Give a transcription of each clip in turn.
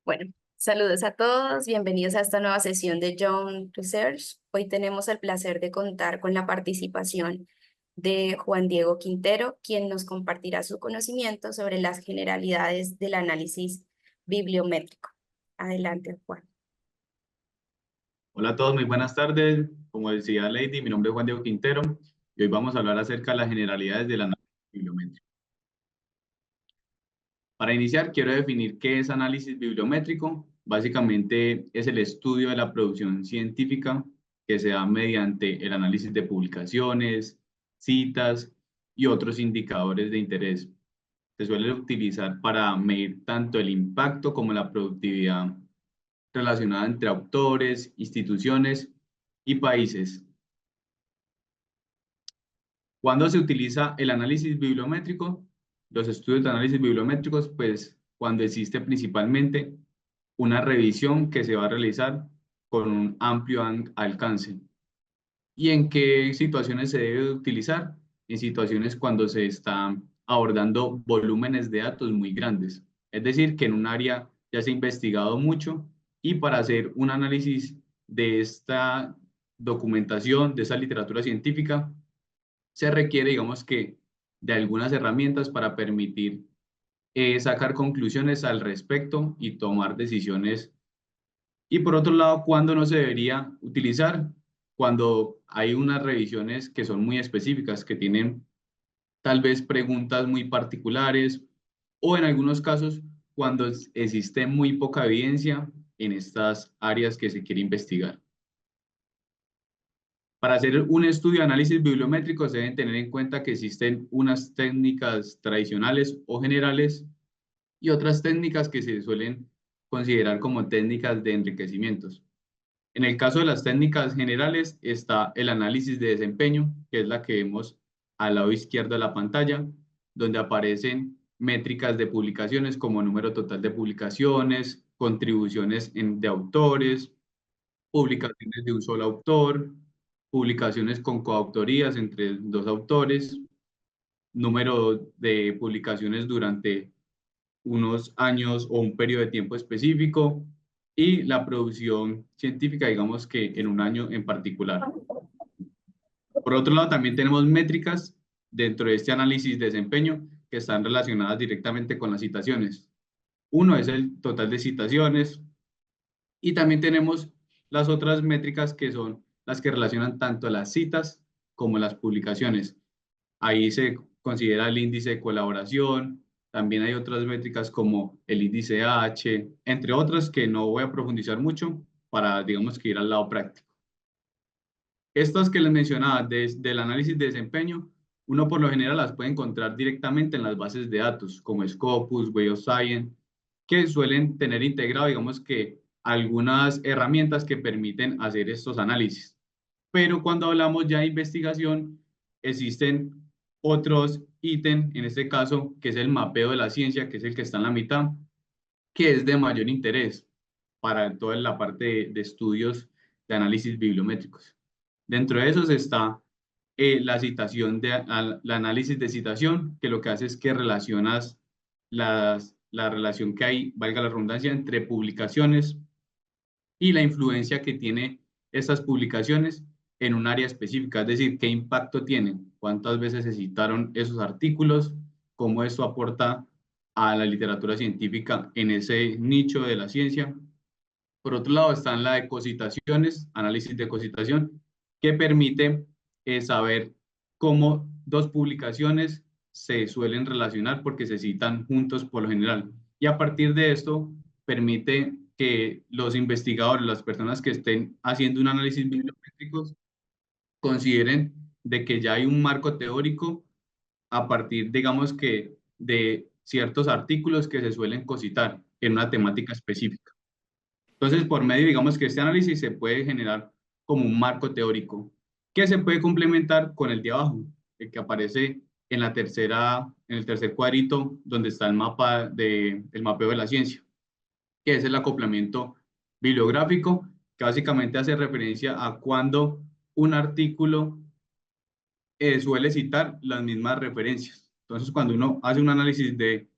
Bueno, saludos a todos, bienvenidos a esta nueva sesión de Young Research. Hoy tenemos el placer de contar con la participación de Juan Diego Quintero, quien nos compartirá su conocimiento sobre las generalidades del análisis bibliométrico. Adelante, Juan. Hola a todos, muy buenas tardes. Como decía Lady, mi nombre es Juan Diego Quintero y hoy vamos a hablar acerca de las generalidades del análisis bibliométrico. Para iniciar, quiero definir qué es análisis bibliométrico. Básicamente es el estudio de la producción científica que se da mediante el análisis de publicaciones, citas y otros indicadores de interés. Se suele utilizar para medir tanto el impacto como la productividad relacionada entre autores, instituciones y países. ¿Cuándo se utiliza el análisis bibliométrico? Los estudios de análisis bibliométricos, pues cuando existe principalmente una revisión que se va a realizar con un amplio alcance. ¿Y en qué situaciones se debe utilizar? En situaciones cuando se están abordando volúmenes de datos muy grandes. Es decir, que en un área ya se ha investigado mucho y para hacer un análisis de esta documentación, de esa literatura científica, se requiere, digamos que, de algunas herramientas para permitir sacar conclusiones al respecto y tomar decisiones. Y por otro lado, ¿cuándo no se debería utilizar? Cuando hay unas revisiones que son muy específicas, que tienen tal vez preguntas muy particulares o en algunos casos cuando existe muy poca evidencia en estas áreas que se quiere investigar. Para hacer un estudio de análisis bibliométrico se deben tener en cuenta que existen unas técnicas tradicionales o generales y otras técnicas que se suelen considerar como técnicas de enriquecimientos. En el caso de las técnicas generales está el análisis de desempeño, que es la que vemos al lado izquierdo de la pantalla, donde aparecen métricas de publicaciones como número total de publicaciones, contribuciones de autores, publicaciones de un solo autor, publicaciones con coautorías entre dos autores, número de publicaciones durante unos años o un periodo de tiempo específico y la producción científica, digamos que en un año en particular. Por otro lado, también tenemos métricas dentro de este análisis de desempeño que están relacionadas directamente con las citaciones. Uno es el total de citaciones, y también tenemos las otras métricas que son las que relacionan tanto las citas como las publicaciones. Ahí se considera el índice de colaboración, también hay otras métricas como el índice H, entre otras que no voy a profundizar mucho para, digamos, que ir al lado práctico. Estas que les mencionaba del análisis de desempeño, uno por lo general las puede encontrar directamente en las bases de datos como Scopus, Web of Science, que suelen tener integrado, digamos que algunas herramientas que permiten hacer estos análisis. Pero cuando hablamos ya de investigación, existen otros ítems, en este caso, que es el mapeo de la ciencia, que es el que está en la mitad, que es de mayor interés para toda la parte de estudios de análisis bibliométricos. Dentro de esos está la citación, el análisis de citación, que lo que hace es que relacionas la relación que hay, valga la redundancia, entre publicaciones y la influencia que tiene estas publicaciones en un área específica, es decir, qué impacto tienen, cuántas veces se citaron esos artículos, cómo esto aporta a la literatura científica en ese nicho de la ciencia. Por otro lado están las ecocitaciones, análisis de ecocitación, que permite saber cómo dos publicaciones se suelen relacionar porque se citan juntos por lo general. Y a partir de esto permite que los investigadores, las personas que estén haciendo un análisis bibliométrico, consideren de que ya hay un marco teórico a partir, digamos que, de ciertos artículos que se suelen cocitar en una temática específica. Entonces, por medio, digamos que este análisis se puede generar como un marco teórico que se puede complementar con el de abajo, el que aparece en en el tercer cuadrito, donde está el mapeo de la ciencia, que es el acoplamiento bibliográfico, que básicamente hace referencia a cuando un artículo suele citar las mismas referencias. Entonces, cuando uno hace un análisis de,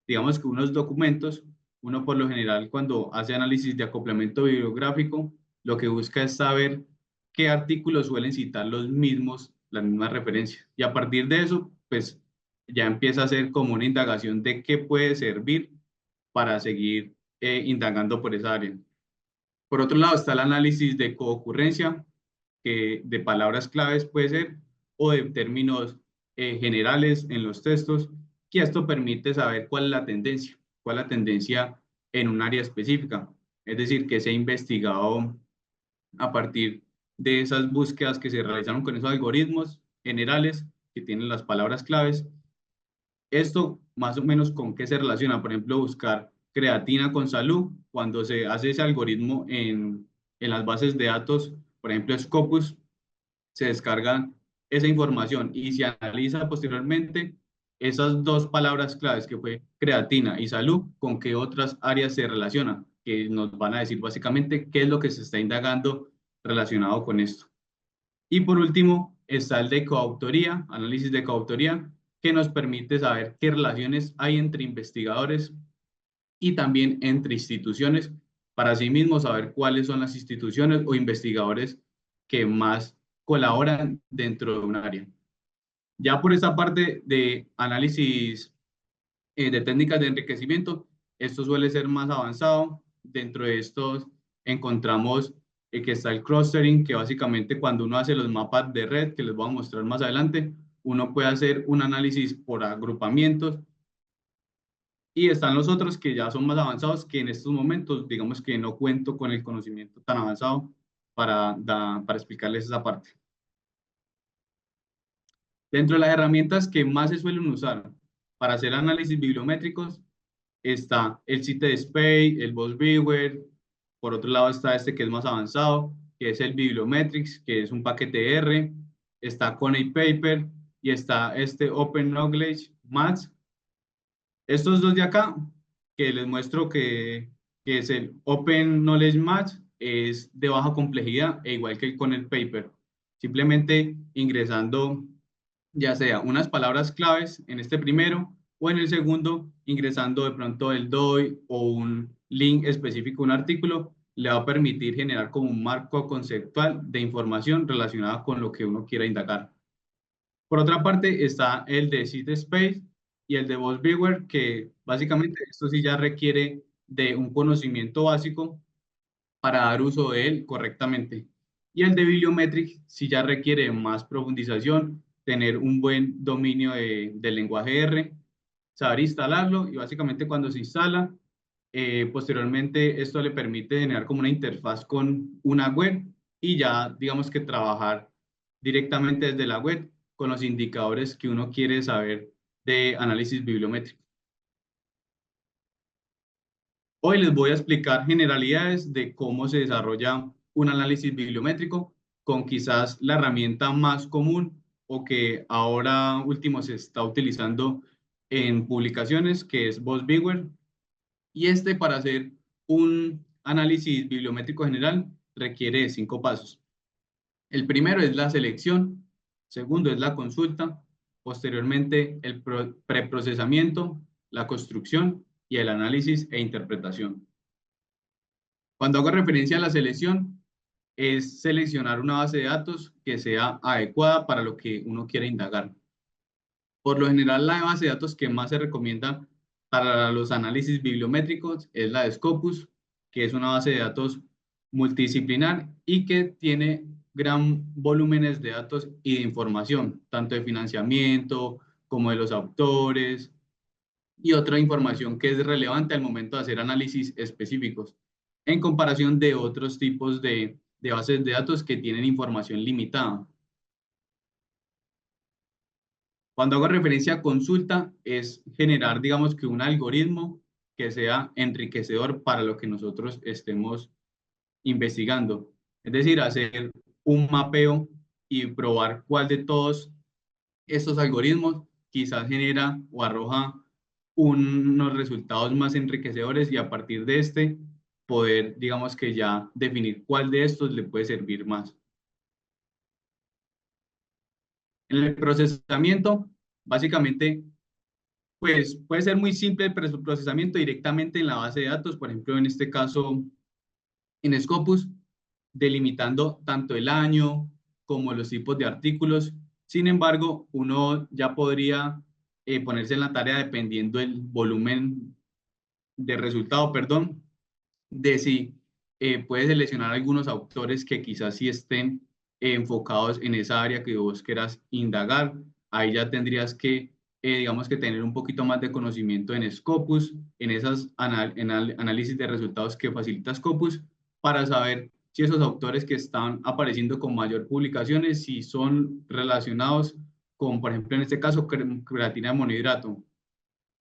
digamos que unos documentos, Uno por lo general cuando hace análisis de acoplamiento bibliográfico, lo que busca es saber qué artículos suelen citar los mismos, las mismas referencias. Y a partir de eso, pues ya empieza a ser como una indagación de qué puede servir para seguir indagando por esa área. Por otro lado está el análisis de coocurrencia, que de palabras claves puede ser, o de términos generales en los textos, que esto permite saber cuál es la tendencia en un área específica. Es decir, que se ha investigado a partir de esas búsquedas que se realizaron con esos algoritmos generales que tienen las palabras claves. Esto más o menos con qué se relaciona, por ejemplo, buscar creatina con salud, cuando se hace ese algoritmo en las bases de datos, por ejemplo, Scopus, se descarga esa información y se analiza posteriormente esas dos palabras claves que fue creatina y salud, con qué otras áreas se relacionan, que nos van a decir básicamente qué es lo que se está indagando relacionado con esto. Y por último, está el de coautoría, análisis de coautoría, que nos permite saber qué relaciones hay entre investigadores y también entre instituciones, para así mismo saber cuáles son las instituciones o investigadores que más colaboran dentro de un área. Ya por esta parte de análisis de técnicas de enriquecimiento, esto suele ser más avanzado. Dentro de estos encontramos que está el clustering, que básicamente cuando uno hace los mapas de red, que les voy a mostrar más adelante, uno puede hacer un análisis por agrupamientos y están los otros que ya son más avanzados, que en estos momentos digamos que no cuento con el conocimiento tan avanzado para explicarles esa parte. Dentro de las herramientas que más se suelen usar para hacer análisis bibliométricos está el CitetSpace, el BossBeaver. Por otro lado está este que es más avanzado, que es el Bibliometrics, que es un paquete R. Está ConeiPaper y está este Open Knowledge Maths. Estos dos de acá, que les muestro que es el Open Knowledge Maths, es de baja complejidad e igual que el ConeiPaper. Simplemente ingresando ya sea unas palabras claves en este primero o en el segundo, ingresando de pronto el DOI o un link específico a un artículo, le va a permitir generar como un marco conceptual de información relacionada con lo que uno quiera indagar. Por otra parte está el de CitetSpace y el de BossBeaver, que básicamente esto sí ya requiere de un conocimiento básico para dar uso de él correctamente. Y el de Bibliometrics sí ya requiere más profundización, tener un buen dominio del lenguaje R, saber instalarlo y básicamente cuando se instala, posteriormente esto le permite generar como una interfaz con una web y ya digamos que trabajar directamente desde la web con los indicadores que uno quiere saber de análisis bibliométrico. Hoy les voy a explicar generalidades de cómo se desarrolla un análisis bibliométrico con quizás la herramienta más común o que ahora último se está utilizando en publicaciones, que es BossBeaver. Y este para hacer un análisis bibliométrico general requiere de 5 pasos. El primero es la selección, segundo es la consulta, posteriormente el preprocesamiento, la construcción y el análisis e interpretación. Cuando hago referencia a la selección, es seleccionar una base de datos que sea adecuada para lo que uno quiere indagar. Por lo general, la base de datos que más se recomienda para los análisis bibliométricos es la de Scopus, que es una base de datos multidisciplinar y que tiene gran volúmenes de datos y de información, tanto de financiamiento como de los autores y otra información que es relevante al momento de hacer análisis específicos, en comparación de otros tipos de bases de datos que tienen información limitada. Cuando hago referencia a consulta, es generar, digamos que un algoritmo que sea enriquecedor para lo que nosotros estemos investigando. Es decir, hacer un mapeo y probar cuál de todos estos algoritmos quizás genera o arroja unos resultados más enriquecedores y a partir de este poder, digamos que ya definir cuál de estos le puede servir más. En el procesamiento, básicamente Pues puede ser muy simple el procesamiento directamente en la base de datos, por ejemplo, en este caso en Scopus, delimitando tanto el año como los tipos de artículos. Sin embargo, uno ya podría ponerse en la tarea, dependiendo el volumen de resultado, perdón, de si puedes seleccionar algunos autores que quizás sí estén enfocados en esa área que vos quieras indagar. Ahí ya tendrías que, digamos que tener un poquito más de conocimiento en Scopus, en esas análisis de resultados que facilita Scopus, para saber si esos autores que están apareciendo con mayor publicaciones, si son relacionados con, por ejemplo, en este caso, creatina de monohidrato,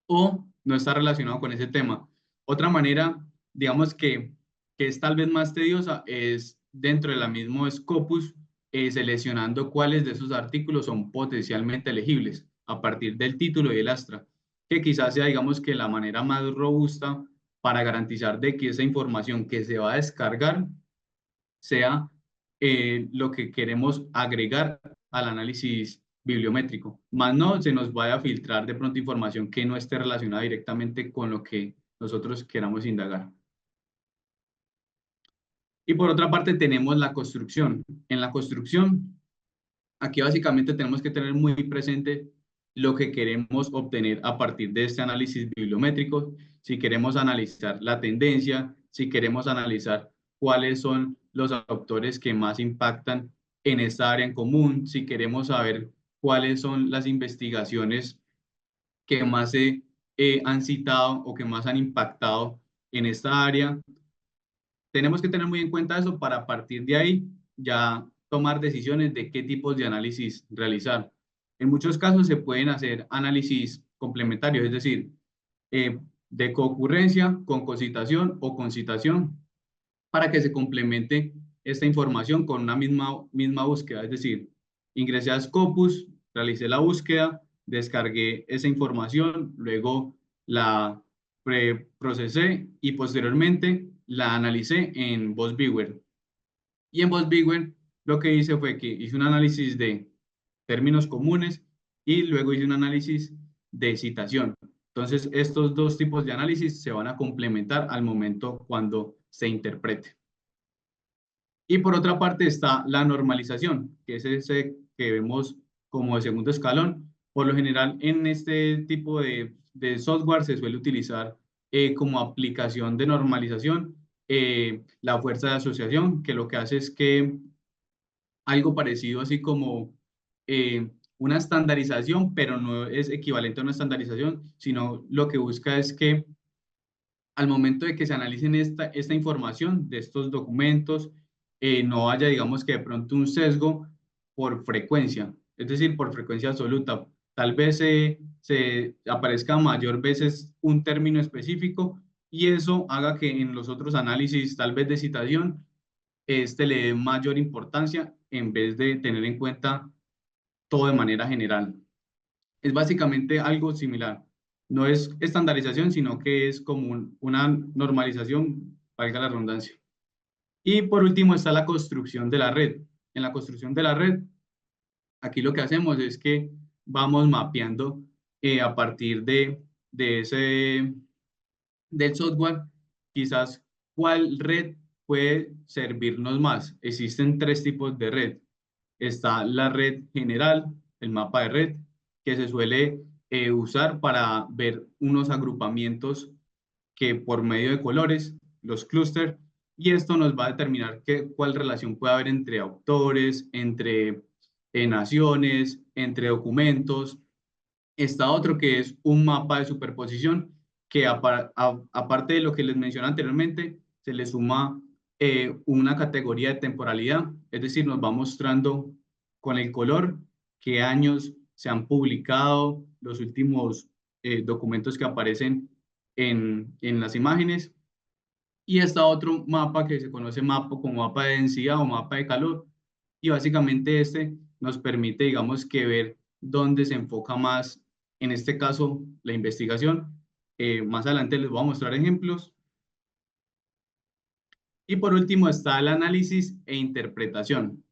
o no está relacionado con ese tema. Otra manera, digamos que es tal vez más tediosa, es dentro de la misma Scopus, seleccionando cuáles de esos artículos son potencialmente elegibles a partir del título y el astra, que quizás sea, digamos, que la manera más robusta para garantizar de que esa información que se va a descargar sea lo que queremos agregar al análisis bibliométrico. Más no se nos vaya a filtrar de pronto información que no esté relacionada directamente con lo que nosotros queramos indagar. Y por otra parte tenemos la construcción. En la construcción, aquí básicamente tenemos que tener muy presente lo que queremos obtener a partir de este análisis bibliométrico. Si queremos analizar la tendencia, si queremos analizar cuáles son los autores que más impactan en esta área en común, si queremos saber cuáles son las investigaciones que más se han citado o que más han impactado en esta área. Tenemos que tener muy en cuenta eso para, a partir de ahí, ya tomar decisiones de qué tipos de análisis realizar. En muchos casos se pueden hacer análisis complementarios, es decir, de concurrencia, con concitación o concitación, para que se complemente esta información con una misma búsqueda. Es decir, ingresé a Scopus, realicé la búsqueda, descargué esa información, luego la procesé y posteriormente la analicé en BossViewer. Y en BossViewer lo que hice fue que hice un análisis de términos comunes y luego hice un análisis de citación. Entonces, estos dos tipos de análisis se van a complementar al momento cuando se interprete. Y por otra parte está la normalización, que es ese que vemos como de segundo escalón. Por lo general, en este tipo de software se suele utilizar como aplicación de normalización la fuerza de asociación, que lo que hace es que algo parecido así como una estandarización, pero no es equivalente a una estandarización, sino lo que busca es que al momento de que se analicen esta información de estos documentos, no haya, digamos, que de pronto un sesgo por frecuencia, es decir, por frecuencia absoluta. Tal vez se aparezca mayor veces un término específico y eso haga que en los otros análisis, tal vez de citación, este le dé mayor importancia en vez de tener en cuenta todo de manera general. Es básicamente algo similar. No es estandarización, sino que es como una normalización, valga la redundancia. Y por último está la construcción de la red. En la construcción de la red, aquí lo que hacemos es que vamos mapeando a partir de ese, del software, quizás cuál red puede servirnos más. Existen tres tipos de red. Está la red general, el mapa de red, que se suele usar para ver unos agrupamientos que por medio de colores, los clústeres, y esto nos va a determinar cuál relación puede haber entre autores, entre naciones, entre documentos. Está otro que es un mapa de superposición, que aparte de lo que les mencioné anteriormente, se le suma una categoría de temporalidad, es decir, nos va mostrando con el color qué años se han publicado los últimos documentos que aparecen en las imágenes. Y está otro mapa que se conoce como mapa de densidad o mapa de calor. Y básicamente este nos permite, digamos, que ver dónde se enfoca más, en este caso, la investigación. Más adelante les voy a mostrar ejemplos. Y por último está el análisis e interpretación.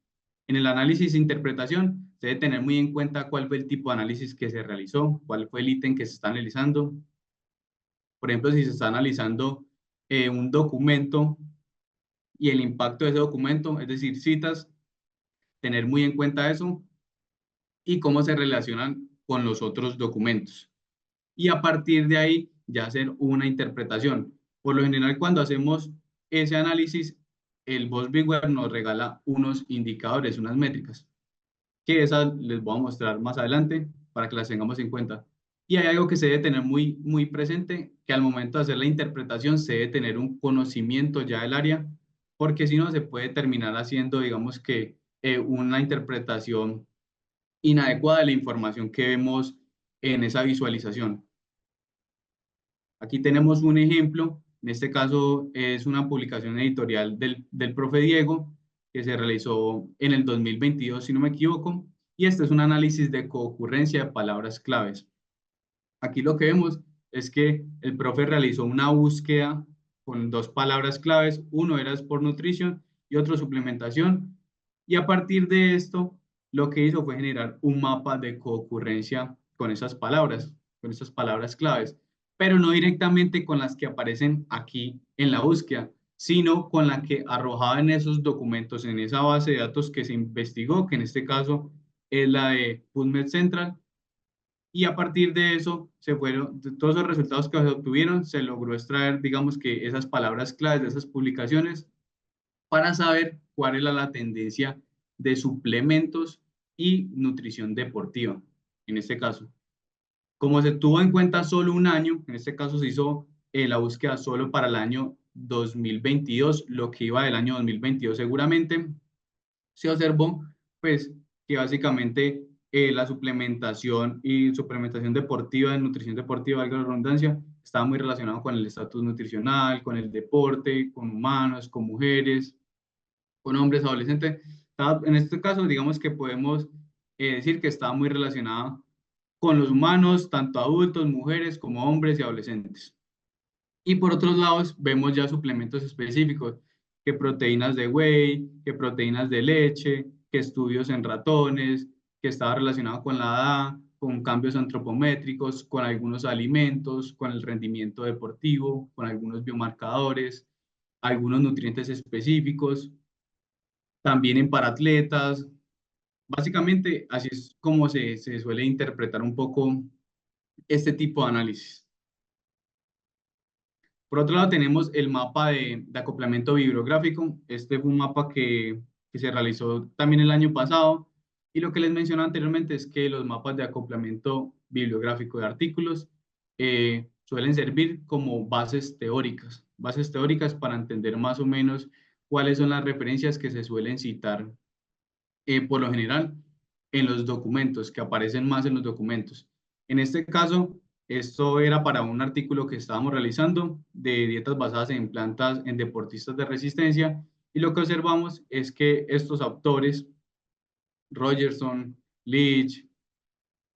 En el análisis e interpretación se debe tener muy en cuenta cuál fue el tipo de análisis que se realizó, cuál fue el ítem que se está analizando. Por ejemplo, si se está analizando un documento y el impacto de ese documento, es decir, citas, tener muy en cuenta eso y cómo se relacionan con los otros documentos. Y a partir de ahí ya hacer una interpretación. Por lo general, cuando hacemos ese análisis, el Boswell nos regala unos indicadores, unas métricas, que esas les voy a mostrar más adelante para que las tengamos en cuenta. Y hay algo que se debe tener muy presente, que al momento de hacer la interpretación se debe tener un conocimiento ya del área, porque si no se puede terminar haciendo, digamos que, una interpretación inadecuada de la información que vemos en esa visualización. Aquí tenemos un ejemplo, en este caso es una publicación editorial del profe Diego, que se realizó en el 2022, si no me equivoco, y este es un análisis de concurrencia de palabras claves. Aquí lo que vemos es que el profe realizó una búsqueda con dos palabras claves, uno era Sport Nutrition y otro suplementación, y a partir de esto lo que hizo fue generar un mapa de concurrencia con esas palabras claves, pero no directamente con las que aparecen aquí en la búsqueda, sino con la que arrojaba en esos documentos, en esa base de datos que se investigó, que en este caso es la de PubMed Central, y a partir de eso, de todos los resultados que se obtuvieron, se logró extraer, digamos que esas palabras claves de esas publicaciones para saber cuál era la tendencia de suplementos y nutrición deportiva, en este caso. Como se tuvo en cuenta solo un año, en este caso se hizo la búsqueda solo para el año 2022, lo que iba del año 2022 seguramente, se observó pues que básicamente la suplementación deportiva, de nutrición deportiva, valga la redundancia, estaba muy relacionado con el estatus nutricional, con el deporte, con humanos, con mujeres, con hombres, adolescentes. En este caso, digamos que podemos decir que estaba muy relacionada con los humanos, tanto adultos, mujeres, como hombres y adolescentes. Y por otros lados, vemos ya suplementos específicos, que proteínas de whey, que proteínas de leche, que estudios en ratones, que estaba relacionado con la edad, con cambios antropométricos, con algunos alimentos, con el rendimiento deportivo, con algunos biomarcadores, algunos nutrientes específicos, también en paratletas. Básicamente, así es como se suele interpretar un poco este tipo de análisis. Por otro lado, tenemos el mapa de acoplamiento bibliográfico. Este fue un mapa que se realizó también el año pasado. Y lo que les mencioné anteriormente es que los mapas de acoplamiento bibliográfico de artículos suelen servir como bases teóricas para entender más o menos cuáles son las referencias que se suelen citar por lo general en los documentos, que aparecen más en los documentos. En este caso, esto era para un artículo que estábamos realizando de dietas basadas en plantas en deportistas de resistencia, y lo que observamos es que estos autores, Rogerson, Leach,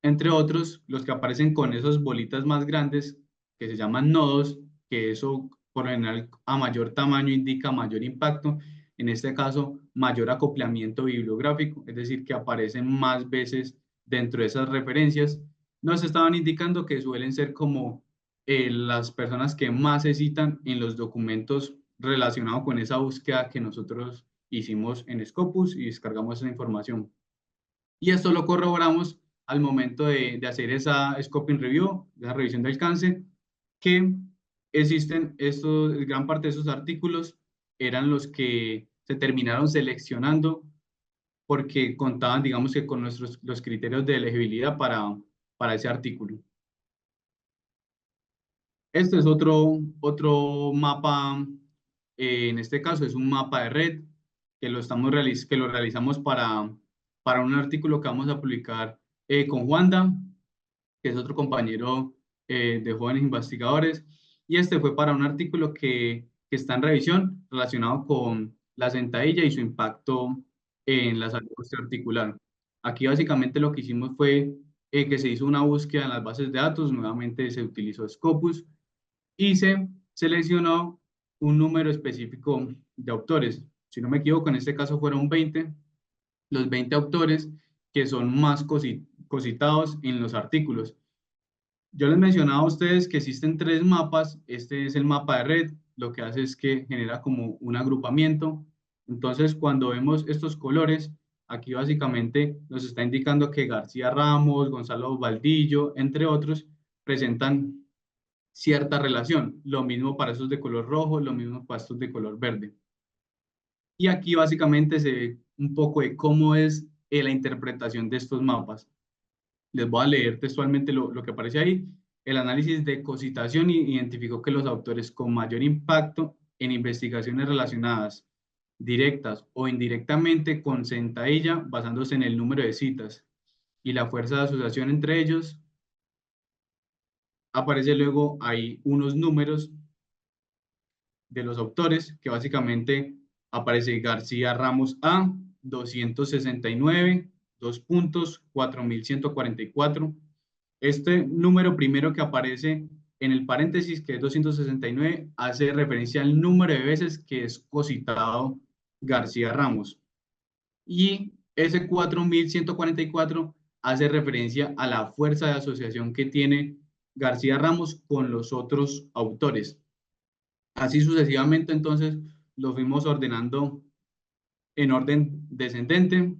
entre otros, los que aparecen con esas bolitas más grandes, que se llaman nodos, que eso por lo general a mayor tamaño indica mayor impacto, en este caso mayor acoplamiento bibliográfico, es decir, que aparecen más veces dentro de esas referencias, nos estaban indicando que suelen ser como las personas que más se citan en los documentos relacionados con esa búsqueda que nosotros hicimos en Scopus y descargamos esa información. Y esto lo corroboramos al momento de hacer esa scoping review, esa revisión de alcance, que existen estos, gran parte de esos artículos eran los que se terminaron seleccionando porque contaban, digamos que con los criterios de elegibilidad para ese artículo. Este es otro mapa, en este caso es un mapa de red que lo realizamos para un artículo que vamos a publicar con Juanda, que es otro compañero de jóvenes investigadores, y este fue para un artículo que está en revisión relacionado con la sentadilla y su impacto en la salud articular. Aquí básicamente lo que hicimos fue que se hizo una búsqueda en las bases de datos, nuevamente se utilizó Scopus, y se seleccionó un número específico de autores. Si no me equivoco, en este caso fueron 20, los 20 autores, que son más cositados en los artículos. Yo les mencionaba a ustedes que existen tres mapas. Este es el mapa de red. Lo que hace es que genera como un agrupamiento. Entonces, cuando vemos estos colores, aquí básicamente nos está indicando que García Ramos, Gonzalo Valdillo, entre otros, presentan cierta relación. Lo mismo para esos de color rojo, lo mismo para estos de color verde. Y aquí básicamente se ve un poco de cómo es la interpretación de estos mapas. Les voy a leer textualmente lo que aparece ahí. El análisis de cositación identificó que los autores con mayor impacto en investigaciones relacionadas directas o indirectamente con centella, basándose en el número de citas y la fuerza de asociación entre ellos, aparece luego ahí unos números de los autores, que básicamente aparece García Ramos A, 269, 4144. Este número primero que aparece en el paréntesis, que es 269, hace referencia al número de veces que es cositado García Ramos. Y ese 4144 hace referencia a la fuerza de asociación que tiene García Ramos con los otros autores. Así sucesivamente, entonces, lo fuimos ordenando en orden descendente.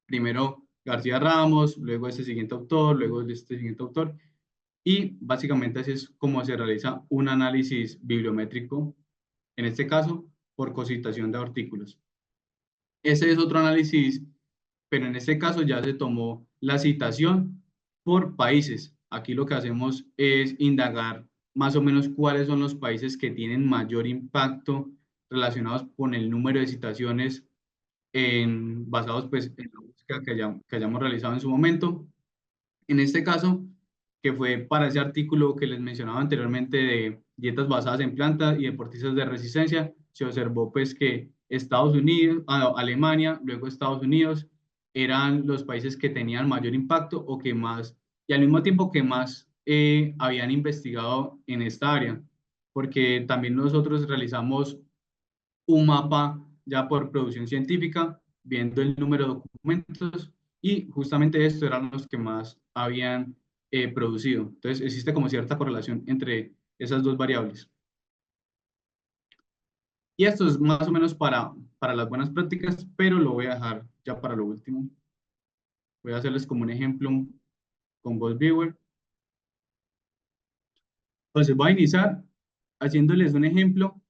Primero García Ramos, luego este siguiente autor, luego este siguiente autor. Y básicamente así es como se realiza un análisis bibliométrico, en este caso, por cositación de artículos. Ese es otro análisis, pero en este caso ya se tomó la citación por países. Aquí lo que hacemos es indagar más o menos cuáles son los países que tienen mayor impacto relacionados con el número de citaciones basados pues, en la búsqueda que hayamos realizado en su momento. En este caso, que fue para ese artículo que les mencionaba anteriormente de dietas basadas en plantas y deportistas de resistencia, se observó pues que Estados Unidos, Alemania, luego Estados Unidos, eran los países que tenían mayor impacto o que más, y al mismo tiempo que más habían investigado en esta área, porque también nosotros realizamos un mapa ya por producción científica, viendo el número de documentos y justamente estos eran los que más habían producido. Entonces existe como cierta correlación entre esas dos variables. Y esto es más o menos para las buenas prácticas, pero lo voy a dejar ya para lo último. Voy a hacerles como un ejemplo con GhostViewer. Entonces voy a iniciar haciéndoles un ejemplo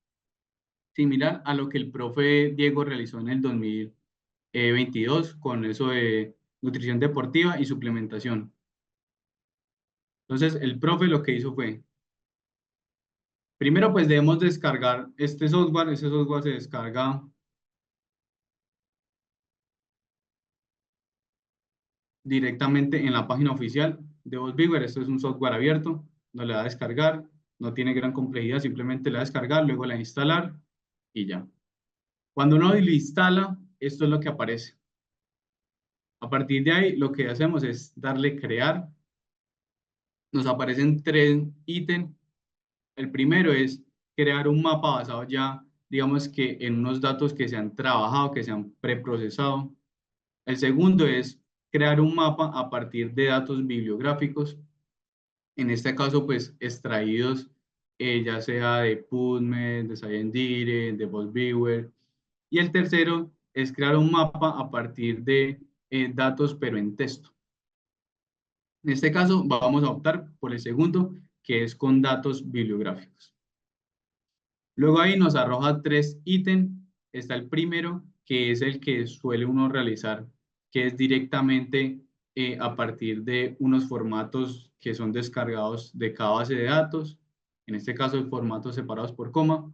similar a lo que el profe Diego realizó en el 2022 con eso de nutrición deportiva y suplementación. Entonces, el profe lo que hizo fue, primero pues debemos descargar este software. Ese software se descarga directamente en la página oficial de VozBeaver. Esto es un software abierto, no le da a descargar, no tiene gran complejidad, simplemente le da a descargar, luego le da a instalar y ya. Cuando uno lo instala, esto es lo que aparece. A partir de ahí, lo que hacemos es darle crear. Nos aparecen tres ítems. El primero es crear un mapa basado ya, digamos que en unos datos que se han trabajado, que se han preprocesado. El segundo es crear un mapa a partir de datos bibliográficos, en este caso pues extraídos ya sea de PubMed, de Sciencedire, de VozViewer. Y el tercero es crear un mapa a partir de datos pero en texto. En este caso vamos a optar por el segundo, que es con datos bibliográficos. Luego ahí nos arroja tres ítems. Está el primero, que es el que suele uno realizar, que es directamente a partir de unos formatos que son descargados de cada base de datos. En este caso, formatos separados por coma.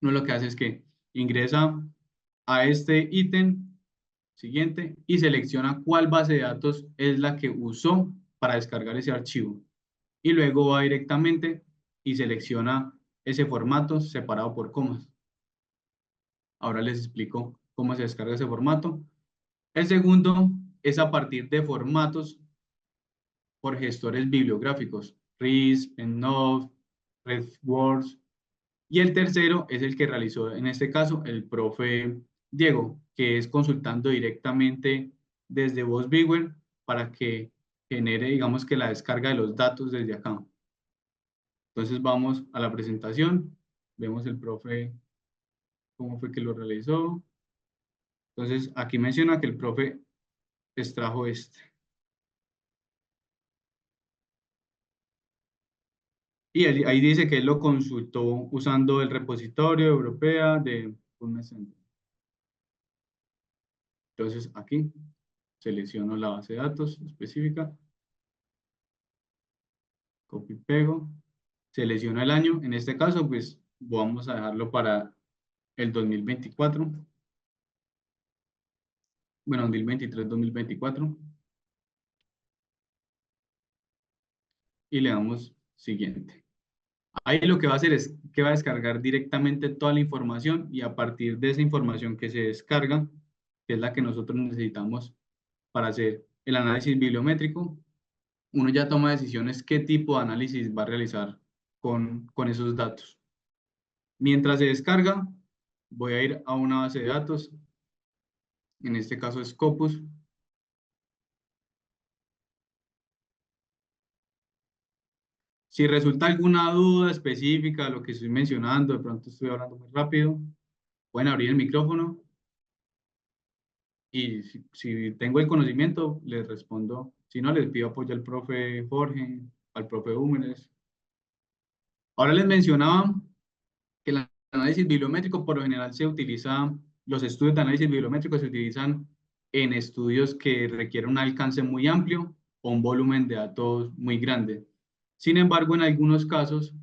Uno lo que hace es que ingresa a este ítem siguiente y selecciona cuál base de datos es la que usó para descargar ese archivo. Y luego va directamente y selecciona ese formato separado por comas. Ahora les explico cómo se descarga ese formato. El segundo es a partir de formatos por gestores bibliográficos, RIS, EndNote, RedWords. Y el tercero es el que realizó en este caso el profe Diego, que es consultando directamente desde VozBeaver para que genere, digamos que la descarga de los datos desde acá. Entonces vamos a la presentación, vemos el profe cómo fue que lo realizó. Entonces aquí menciona que el profe extrajo este. Y ahí dice que él lo consultó usando el repositorio europea de Messenger. Entonces aquí selecciono la base de datos específica, copio y pego, selecciono el año, en este caso pues vamos a dejarlo para el 2024, bueno, 2023-2024, y le damos siguiente. Ahí lo que va a hacer es que va a descargar directamente toda la información y a partir de esa información que se descarga, que es la que nosotros necesitamos para hacer el análisis bibliométrico, uno ya toma decisiones qué tipo de análisis va a realizar con esos datos. Mientras se descarga, voy a ir a una base de datos, en este caso es Scopus. Si resulta alguna duda específica de lo que estoy mencionando, de pronto estoy hablando muy rápido, pueden abrir el micrófono y si tengo el conocimiento, les respondo. Si no, les pido apoyo al profe Jorge, al profe Húmenes. Ahora les mencionaba que el análisis bibliométrico por lo general se utiliza, los estudios de análisis bibliométrico se utilizan en estudios que requieren un alcance muy amplio o un volumen de datos muy grande. Sin embargo, en algunos casos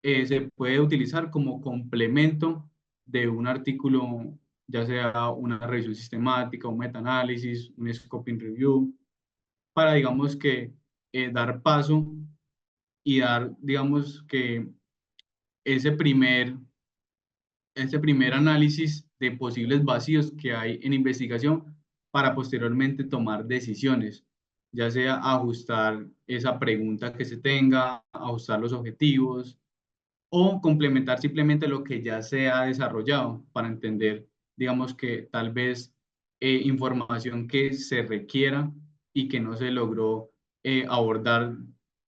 se puede utilizar como complemento de un artículo, ya sea una revisión sistemática, un metaanálisis, un scoping review, para, digamos que, dar paso y dar, digamos que, ese primer análisis de posibles vacíos que hay en investigación para posteriormente tomar decisiones, ya sea ajustar esa pregunta que se tenga, ajustar los objetivos o complementar simplemente lo que ya se ha desarrollado para entender, digamos que tal vez información que se requiera y que no se logró abordar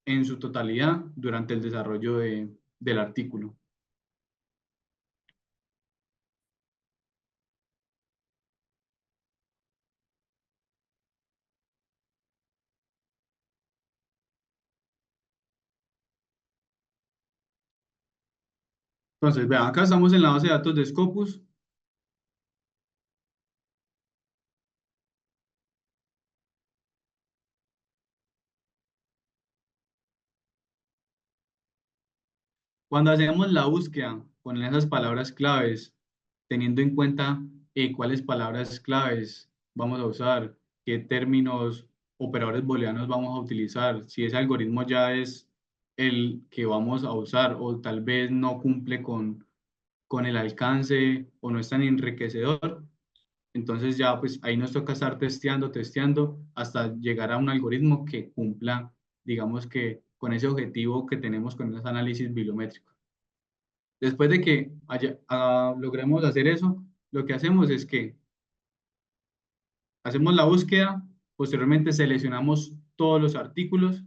en su totalidad durante el desarrollo del artículo. Entonces, vean, acá estamos en la base de datos de Scopus. Cuando hacemos la búsqueda con esas palabras claves, teniendo en cuenta cuáles palabras claves vamos a usar, qué términos, operadores booleanos vamos a utilizar, si ese algoritmo ya es el que vamos a usar o tal vez no cumple con el alcance o no es tan enriquecedor, entonces ya pues ahí nos toca estar testeando hasta llegar a un algoritmo que cumpla, digamos que con ese objetivo que tenemos con ese análisis bibliométrico. Después de que logremos hacer eso, lo que hacemos es que hacemos la búsqueda, posteriormente seleccionamos todos los artículos.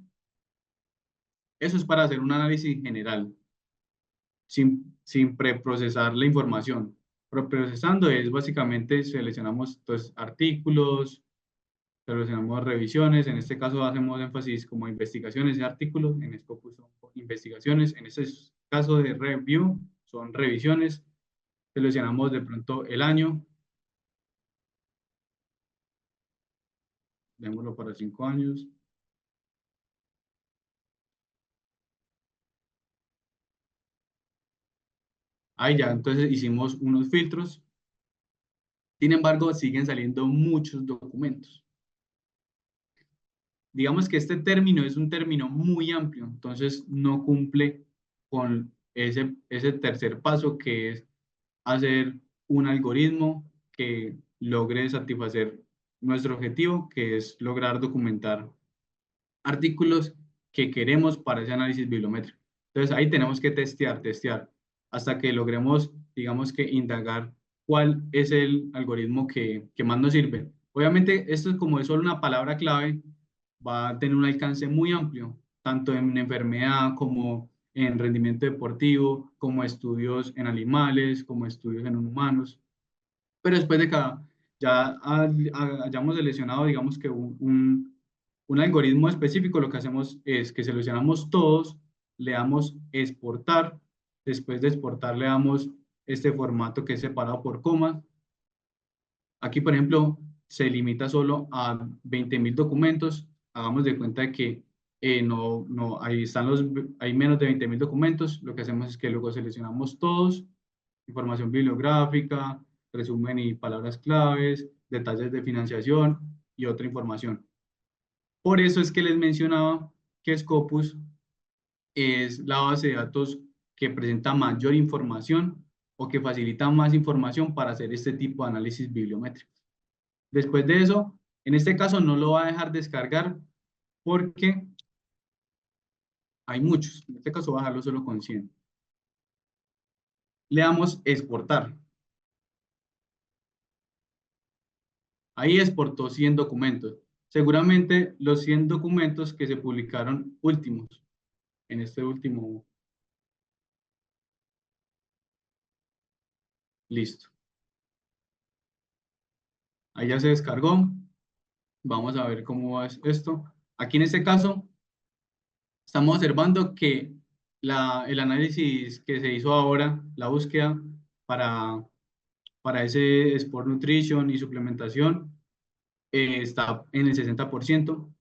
Eso es para hacer un análisis general, sin preprocesar la información. Preprocesando es básicamente seleccionamos artículos, seleccionamos revisiones, en este caso hacemos énfasis como investigaciones de artículos, en Scopus son investigaciones, en este caso de review son revisiones, seleccionamos de pronto el año, démoslo para 5 años. Ahí ya, entonces hicimos unos filtros. Sin embargo, siguen saliendo muchos documentos. Digamos que este término es un término muy amplio, entonces no cumple con ese tercer paso que es hacer un algoritmo que logre satisfacer nuestro objetivo, que es lograr documentar artículos que queremos para ese análisis bibliométrico. Entonces ahí tenemos que testear, hasta que logremos, digamos que indagar cuál es el algoritmo que más nos sirve. Obviamente, esto es como es solo una palabra clave, va a tener un alcance muy amplio, tanto en enfermedad como en rendimiento deportivo, como estudios en animales, como estudios en humanos. Pero después de que hayamos seleccionado, digamos que un algoritmo específico, lo que hacemos es que seleccionamos todos, le damos exportar, después de exportar le damos este formato que es separado por comas. Aquí, por ejemplo, se limita solo a 20.000 documentos. Hagamos de cuenta de que ahí están hay menos de 20.000 documentos. Lo que hacemos es que luego seleccionamos todos, información bibliográfica, resumen y palabras claves, detalles de financiación y otra información. Por eso es que les mencionaba que Scopus es la base de datos que presenta mayor información o que facilita más información para hacer este tipo de análisis bibliométrico. Después de eso, en este caso no lo va a dejar descargar porque hay muchos. En este caso voy a dejarlo solo con 100. Le damos exportar. Ahí exportó 100 documentos. Seguramente los 100 documentos que se publicaron últimos, en este último, listo. Ahí ya se descargó. Vamos a ver cómo va esto. Aquí en este caso, estamos observando que el análisis que se hizo ahora, la búsqueda para ese Sport Nutrition y suplementación, está en el 60%.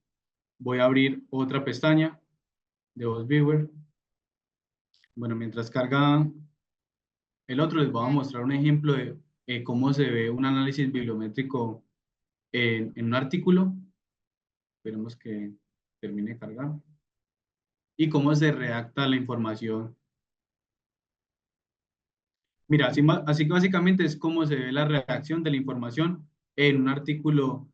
Voy a abrir otra pestaña de VosViewer. Bueno, mientras carga el otro, les voy a mostrar un ejemplo de cómo se ve un análisis bibliométrico en un artículo. Esperemos que termine de cargar. Y cómo se redacta la información. Mira, así que básicamente es cómo se ve la redacción de la información en un artículo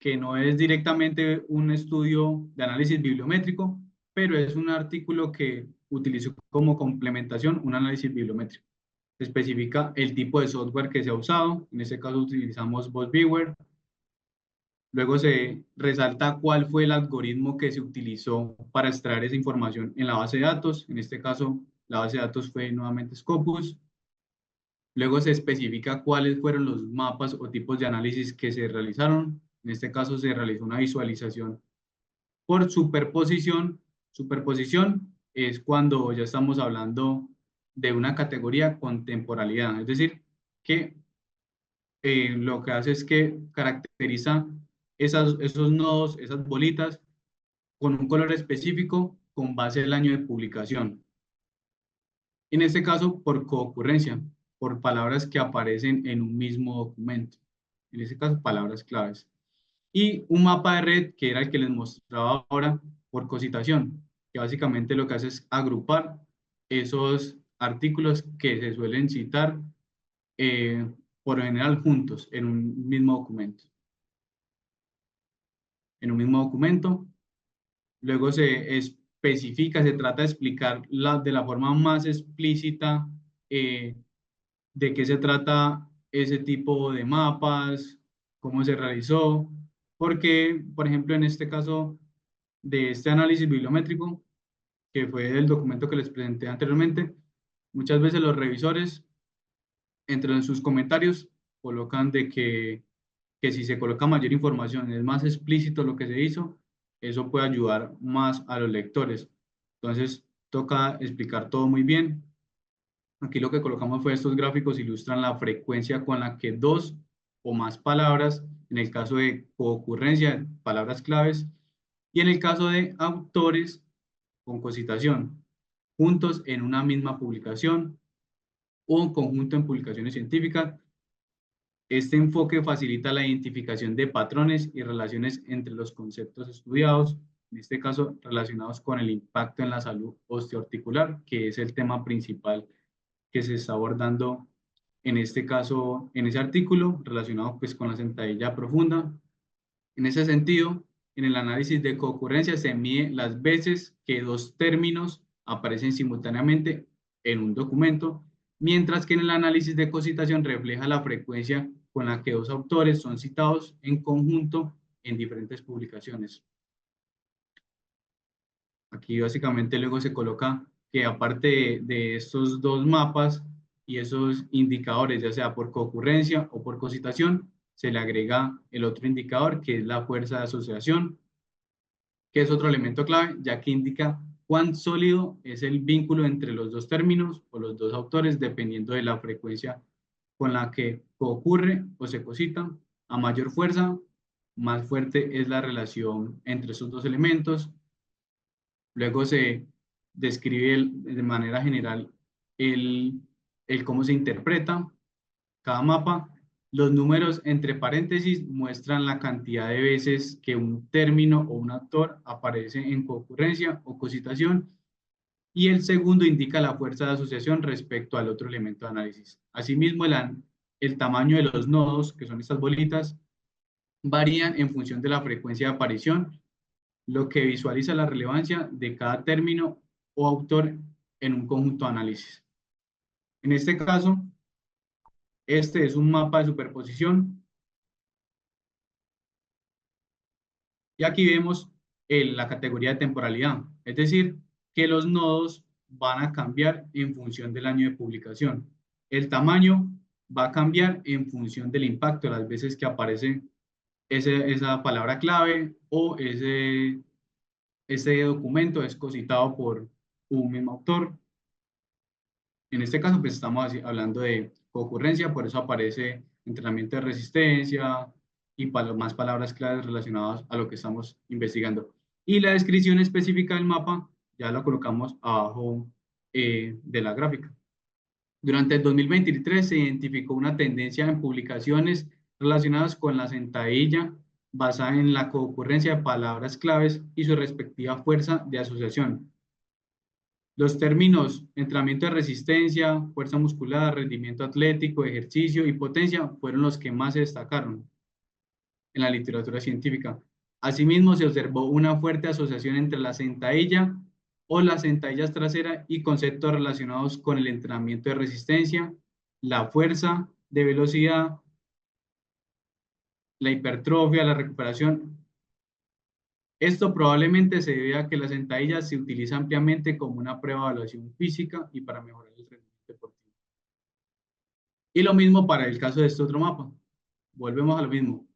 que no es directamente un estudio de análisis bibliométrico, pero es un artículo que utilizó como complementación un análisis bibliométrico. Se especifica el tipo de software que se ha usado, en este caso utilizamos VosViewer. Luego se resalta cuál fue el algoritmo que se utilizó para extraer esa información en la base de datos. En este caso, la base de datos fue nuevamente Scopus. Luego se especifica cuáles fueron los mapas o tipos de análisis que se realizaron. En este caso se realizó una visualización por superposición. Superposición es cuando ya estamos hablando de una categoría con temporalidad, es decir, que lo que hace es que caracteriza esos nodos, esas bolitas, con un color específico con base al año de publicación. En este caso, por coocurrencia, por palabras que aparecen en un mismo documento. En este caso, palabras claves. Y un mapa de red, que era el que les mostraba ahora, por cositación, que básicamente lo que hace es agrupar esos artículos que se suelen citar por lo general juntos en un mismo documento. En un mismo documento. Luego se especifica, se trata de explicar de la forma más explícita de qué se trata ese tipo de mapas, cómo se realizó, porque, por ejemplo, en este caso de este análisis bibliométrico, que fue el documento que les presenté anteriormente, muchas veces los revisores, entre sus comentarios, colocan de que si se coloca mayor información, es más explícito lo que se hizo, eso puede ayudar más a los lectores. Entonces, toca explicar todo muy bien. Aquí lo que colocamos fue estos gráficos ilustran la frecuencia con la que dos o más palabras, en el caso de coocurrencia, palabras claves, y en el caso de autores con cositación, juntos en una misma publicación o en conjunto en publicaciones científicas. Este enfoque facilita la identificación de patrones y relaciones entre los conceptos estudiados, en este caso relacionados con el impacto en la salud osteoarticular, que es el tema principal que se está abordando en este caso, en ese artículo, relacionado pues con la sentadilla profunda. En ese sentido, en el análisis de concurrencia se mide las veces que dos términos aparecen simultáneamente en un documento, mientras que en el análisis de cositación refleja la frecuencia con la que dos autores son citados en conjunto en diferentes publicaciones. Aquí básicamente luego se coloca que aparte de estos dos mapas y esos indicadores, ya sea por concurrencia o por cocitación, se le agrega el otro indicador que es la fuerza de asociación, que es otro elemento clave, ya que indica cuán sólido es el vínculo entre los dos términos o los dos autores, dependiendo de la frecuencia con la que ocurre o se cosita. A mayor fuerza, más fuerte es la relación entre esos dos elementos. Luego se describe de manera general el, el cómo se interpreta cada mapa. Los números entre paréntesis muestran la cantidad de veces que un término o un actor aparece en concurrencia o cocitación, y el segundo indica la fuerza de asociación respecto al otro elemento de análisis. Asimismo, el tamaño de los nodos, que son estas bolitas, varían en función de la frecuencia de aparición, lo que visualiza la relevancia de cada término o autor en un conjunto de análisis. En este caso, este es un mapa de superposición y aquí vemos la categoría de temporalidad, es decir, que los nodos van a cambiar en función del año de publicación. El tamaño va a cambiar en función del impacto, las veces que aparece esa palabra clave o ese documento es cositado por un mismo autor. En este caso, pues estamos hablando de concurrencia, por eso aparece entrenamiento de resistencia y más palabras claves relacionadas a lo que estamos investigando. Y la descripción específica del mapa ya la colocamos abajo de la gráfica. Durante el 2023 se identificó una tendencia en publicaciones relacionadas con la sentadilla basada en la concurrencia de palabras claves y su respectiva fuerza de asociación. Los términos entrenamiento de resistencia, fuerza muscular, rendimiento atlético, ejercicio y potencia fueron los que más se destacaron en la literatura científica. Asimismo, se observó una fuerte asociación entre la sentadilla o las sentadillas traseras y conceptos relacionados con el entrenamiento de resistencia, la fuerza de velocidad, la hipertrofia, la recuperación. Esto probablemente se debe a que la sentadilla se utiliza ampliamente como una prueba de evaluación física y para mejorar el rendimiento deportivo. Y lo mismo para el caso de este otro mapa. Volvemos a lo mismo.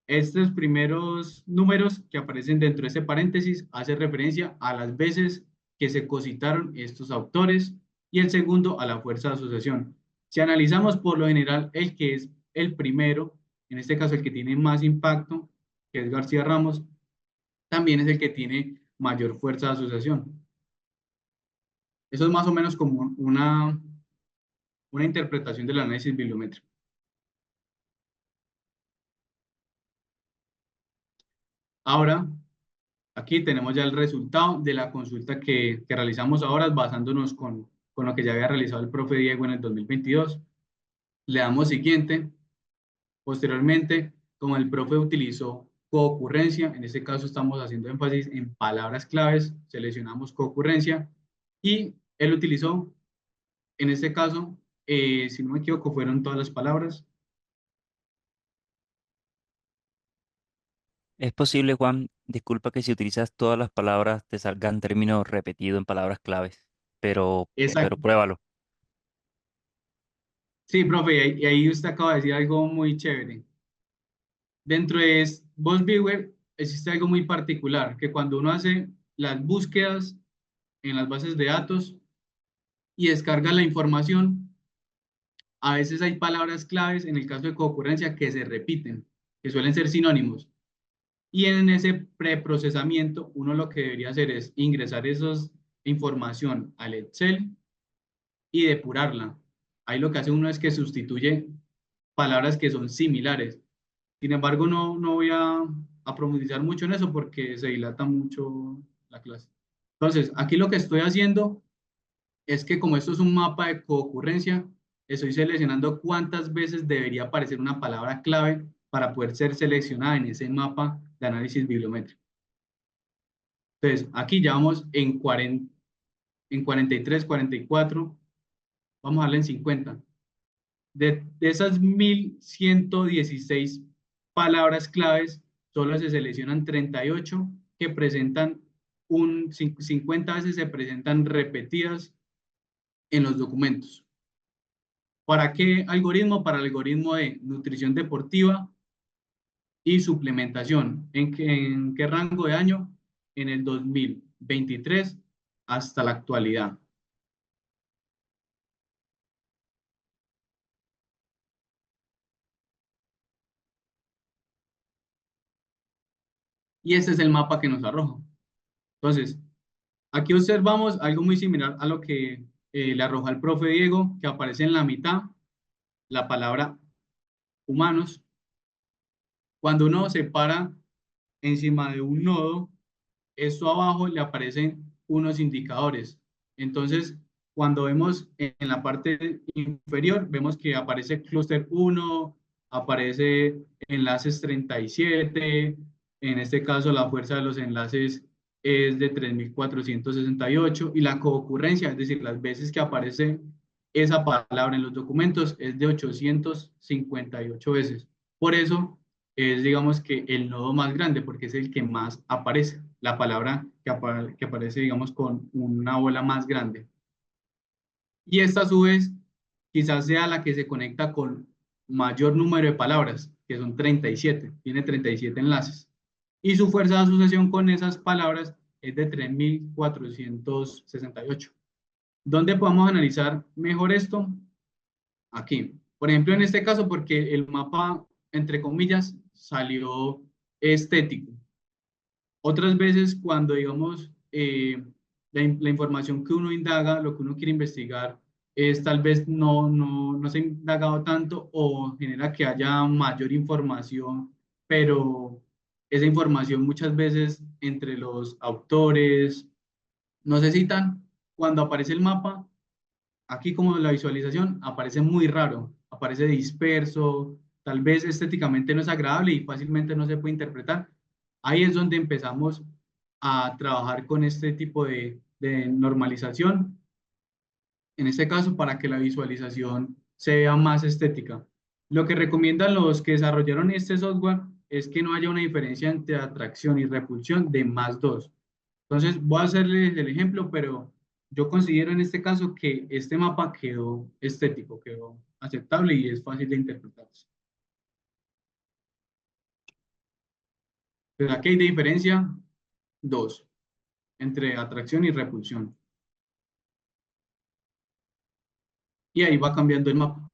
Estos primeros números que aparecen dentro de este paréntesis hacen referencia a las veces que se cositaron estos autores y el segundo a la fuerza de asociación. Si analizamos por lo general el que es el primero, en este caso el que tiene más impacto, que es García Ramos, también es el que tiene mayor fuerza de asociación. Eso es más o menos como una interpretación del análisis bibliométrico. Ahora, aquí tenemos ya el resultado de la consulta que realizamos ahora, basándonos con lo que ya había realizado el profe Diego en el 2022. Le damos siguiente. Posteriormente, como el profe utilizó coocurrencia, en este caso estamos haciendo énfasis en palabras claves, seleccionamos coocurrencia y él utilizó, en este caso, si no me equivoco, fueron todas las palabras. Es posible, Juan, disculpa que si utilizas todas las palabras te salgan términos repetidos en palabras claves, pero Exacto. pruébalo. Sí, profe, y ahí usted acaba de decir algo muy chévere. Dentro de BuzzViewer existe algo muy particular, que cuando uno hace las búsquedas en las bases de datos y descarga la información, a veces hay palabras claves, en el caso de concurrencia, que se repiten, que suelen ser sinónimos. Y en ese preprocesamiento, uno lo que debería hacer es ingresar esa información al Excel y depurarla. Ahí lo que hace uno es que sustituye palabras que son similares. Sin embargo, no voy a profundizar mucho en eso porque se dilata mucho la clase. Entonces, aquí lo que estoy haciendo es que como esto es un mapa de concurrencia, estoy seleccionando cuántas veces debería aparecer una palabra clave para poder ser seleccionada en ese mapa de análisis bibliométrico. Entonces, aquí ya vamos en 43, 44, vamos a darle en 50. De esas 1116 palabras claves, solo se seleccionan 38 que presentan 50 veces se presentan repetidas en los documentos. ¿Para qué algoritmo? Para el algoritmo de nutrición deportiva y suplementación. En qué rango de año? En el 2023 hasta la actualidad. Y este es el mapa que nos arroja. Entonces, aquí observamos algo muy similar a lo que le arroja el profe Diego, que aparece en la mitad, la palabra humanos. Cuando uno se para encima de un nodo, esto abajo le aparecen unos indicadores. Entonces, cuando vemos en la parte inferior, vemos que aparece clúster 1, aparece enlaces 37, en este caso la fuerza de los enlaces es de 3468 y la coocurrencia, es decir, las veces que aparece esa palabra en los documentos es de 858 veces. Por eso es, digamos que el nodo más grande, porque es el que más aparece, la palabra que aparece, digamos, con una bola más grande. Y esta a su vez quizás sea la que se conecta con mayor número de palabras, que son 37, tiene 37 enlaces. Y su fuerza de asociación con esas palabras es de 3468. ¿Dónde podemos analizar mejor esto? Aquí. Por ejemplo, en este caso, porque el mapa, entre comillas, salió estético. Otras veces, cuando, digamos, la información que uno indaga, lo que uno quiere investigar, es tal vez no se ha indagado tanto o genera que haya mayor información, pero esa información muchas veces entre los autores no se citan. Cuando aparece el mapa, aquí como la visualización aparece muy raro, aparece disperso, tal vez estéticamente no es agradable y fácilmente no se puede interpretar. Ahí es donde empezamos a trabajar con este tipo de normalización, en este caso para que la visualización sea más estética. Lo que recomiendan los que desarrollaron este software es que no haya una diferencia entre atracción y repulsión de +2. Entonces, voy a hacerles el ejemplo, pero yo considero en este caso que este mapa quedó estético, quedó aceptable y es fácil de interpretarse. Pero aquí hay de diferencia 2 entre atracción y repulsión. Y ahí va cambiando el mapa.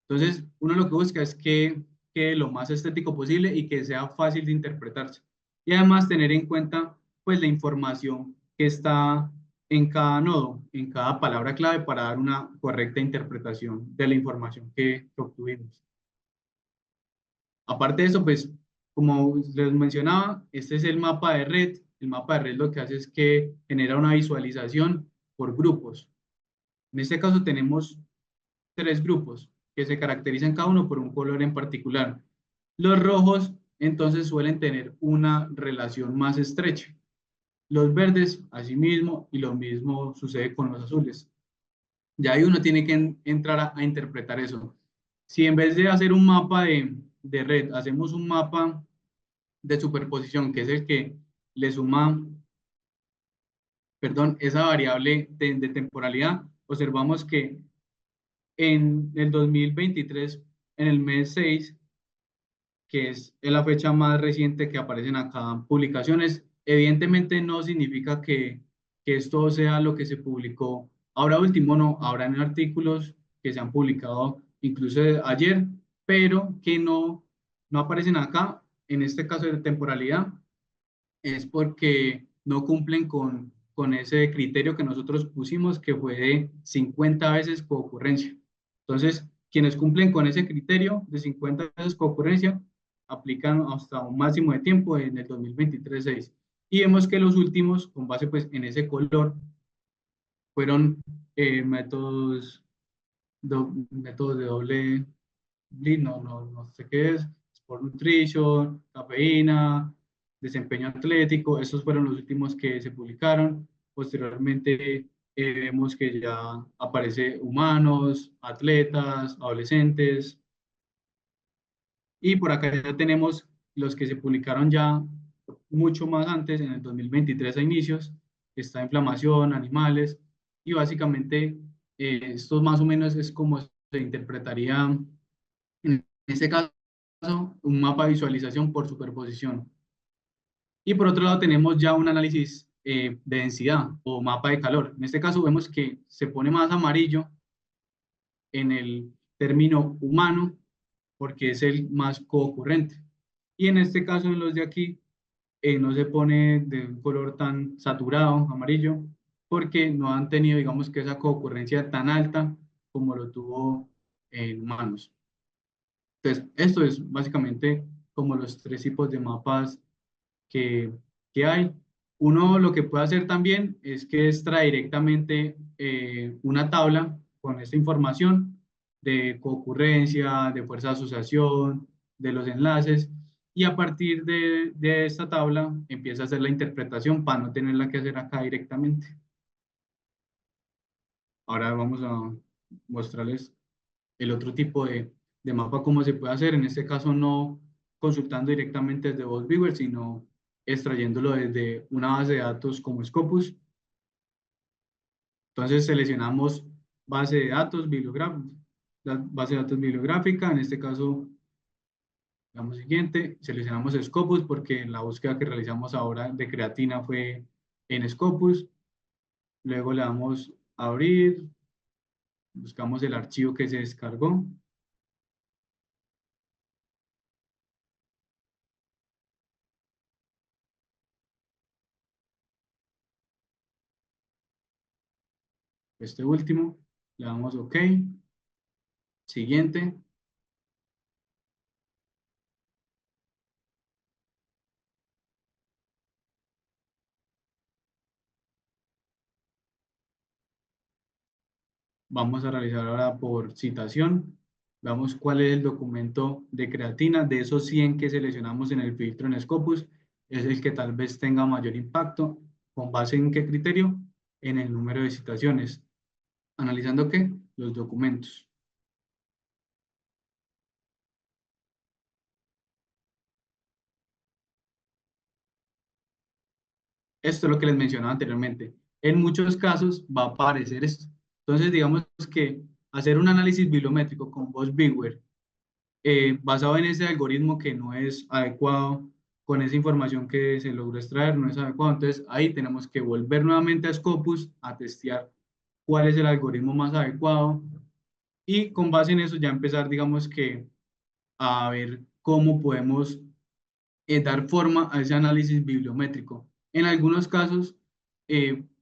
Entonces, uno lo que busca es que quede lo más estético posible y que sea fácil de interpretarse. Y además tener en cuenta pues la información que está en cada nodo, en cada palabra clave para dar una correcta interpretación de la información que obtuvimos. Aparte de eso, pues como les mencionaba, este es el mapa de red. El mapa de red lo que hace es que genera una visualización por grupos. En este caso tenemos 3 grupos que se caracterizan cada uno por un color en particular. Los rojos entonces suelen tener una relación más estrecha. Los verdes, asimismo, y lo mismo sucede con los azules. Ya ahí uno tiene que entrar a interpretar eso. Si en vez de hacer un mapa de red, hacemos un mapa de superposición, que es el que le suma, perdón, esa variable de temporalidad, observamos que en el 2023, en el mes 6, que es la fecha más reciente que aparecen acá publicaciones, evidentemente no significa que esto sea lo que se publicó ahora último, no, habrán artículos que se han publicado incluso ayer, pero que no aparecen acá, en este caso de temporalidad, es porque no cumplen con ese criterio que nosotros pusimos, que fue de 50 veces concurrencia. Entonces, quienes cumplen con ese criterio de 50 veces concurrencia, aplican hasta un máximo de tiempo en el 2023-6. Y vemos que los últimos, con base pues en ese color, fueron métodos de doble bleed, no sé qué es, Sport Nutrition, cafeína, desempeño atlético, esos fueron los últimos que se publicaron. Posteriormente vemos que ya aparece humanos, atletas, adolescentes, y por acá ya tenemos los que se publicaron ya mucho más antes, en el 2023 a inicios, está inflamación, animales, y básicamente esto más o menos es como se interpretaría en este caso un mapa de visualización por superposición. Y por otro lado tenemos ya un análisis de densidad o mapa de calor. En este caso vemos que se pone más amarillo en el término humano porque es el más concurrente. Y en este caso en los de aquí no se pone de un color tan saturado, amarillo, porque no han tenido, digamos, que esa concurrencia tan alta como lo tuvo en humanos. Entonces, esto es básicamente como los tres tipos de mapas que, que hay. Uno lo que puede hacer también es que extrae directamente una tabla con esta información de concurrencia, de fuerza de asociación, de los enlaces, y a partir de esta tabla empieza a hacer la interpretación para no tenerla que hacer acá directamente. Ahora vamos a mostrarles el otro tipo de mapa, cómo se puede hacer. En este caso no consultando directamente desde VosViewer, sino extrayéndolo desde una base de datos como Scopus. Entonces seleccionamos base de datos bibliográfica, la base de datos bibliográfica, en este caso, damos siguiente, seleccionamos Scopus porque la búsqueda que realizamos ahora de creatina fue en Scopus. Luego le damos a abrir, buscamos el archivo que se descargó. Este último, le damos OK. Siguiente. Vamos a realizar ahora por citación. Veamos cuál es el documento de creatina. De esos 100 que seleccionamos en el filtro en Scopus, es el que tal vez tenga mayor impacto. ¿Con base en qué criterio? En el número de citaciones. ¿Analizando qué? Los documentos. Esto es lo que les mencionaba anteriormente. En muchos casos va a aparecer esto. Entonces, digamos que hacer un análisis bibliométrico con VosViewer basado en ese algoritmo que no es adecuado, con esa información que se logró extraer, no es adecuado. Entonces ahí tenemos que volver nuevamente a Scopus a testear cuál es el algoritmo más adecuado y con base en eso ya empezar, digamos que, a ver cómo podemos dar forma a ese análisis bibliométrico. En algunos casos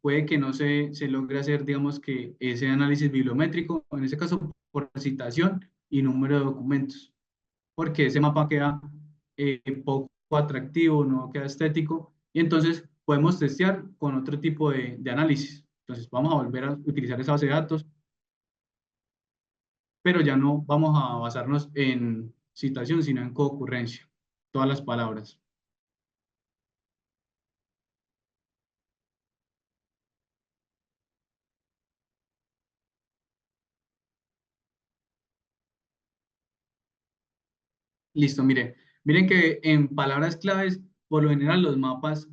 puede que no se logre hacer, digamos que ese análisis bibliométrico, en ese caso por citación y número de documentos porque ese mapa queda poco atractivo, no queda estético, y entonces podemos testear con otro tipo de análisis. Entonces vamos a volver a utilizar esa base de datos, pero ya no vamos a basarnos en citación, sino en concurrencia, todas las palabras. Listo, miren que en palabras claves, por lo general los mapas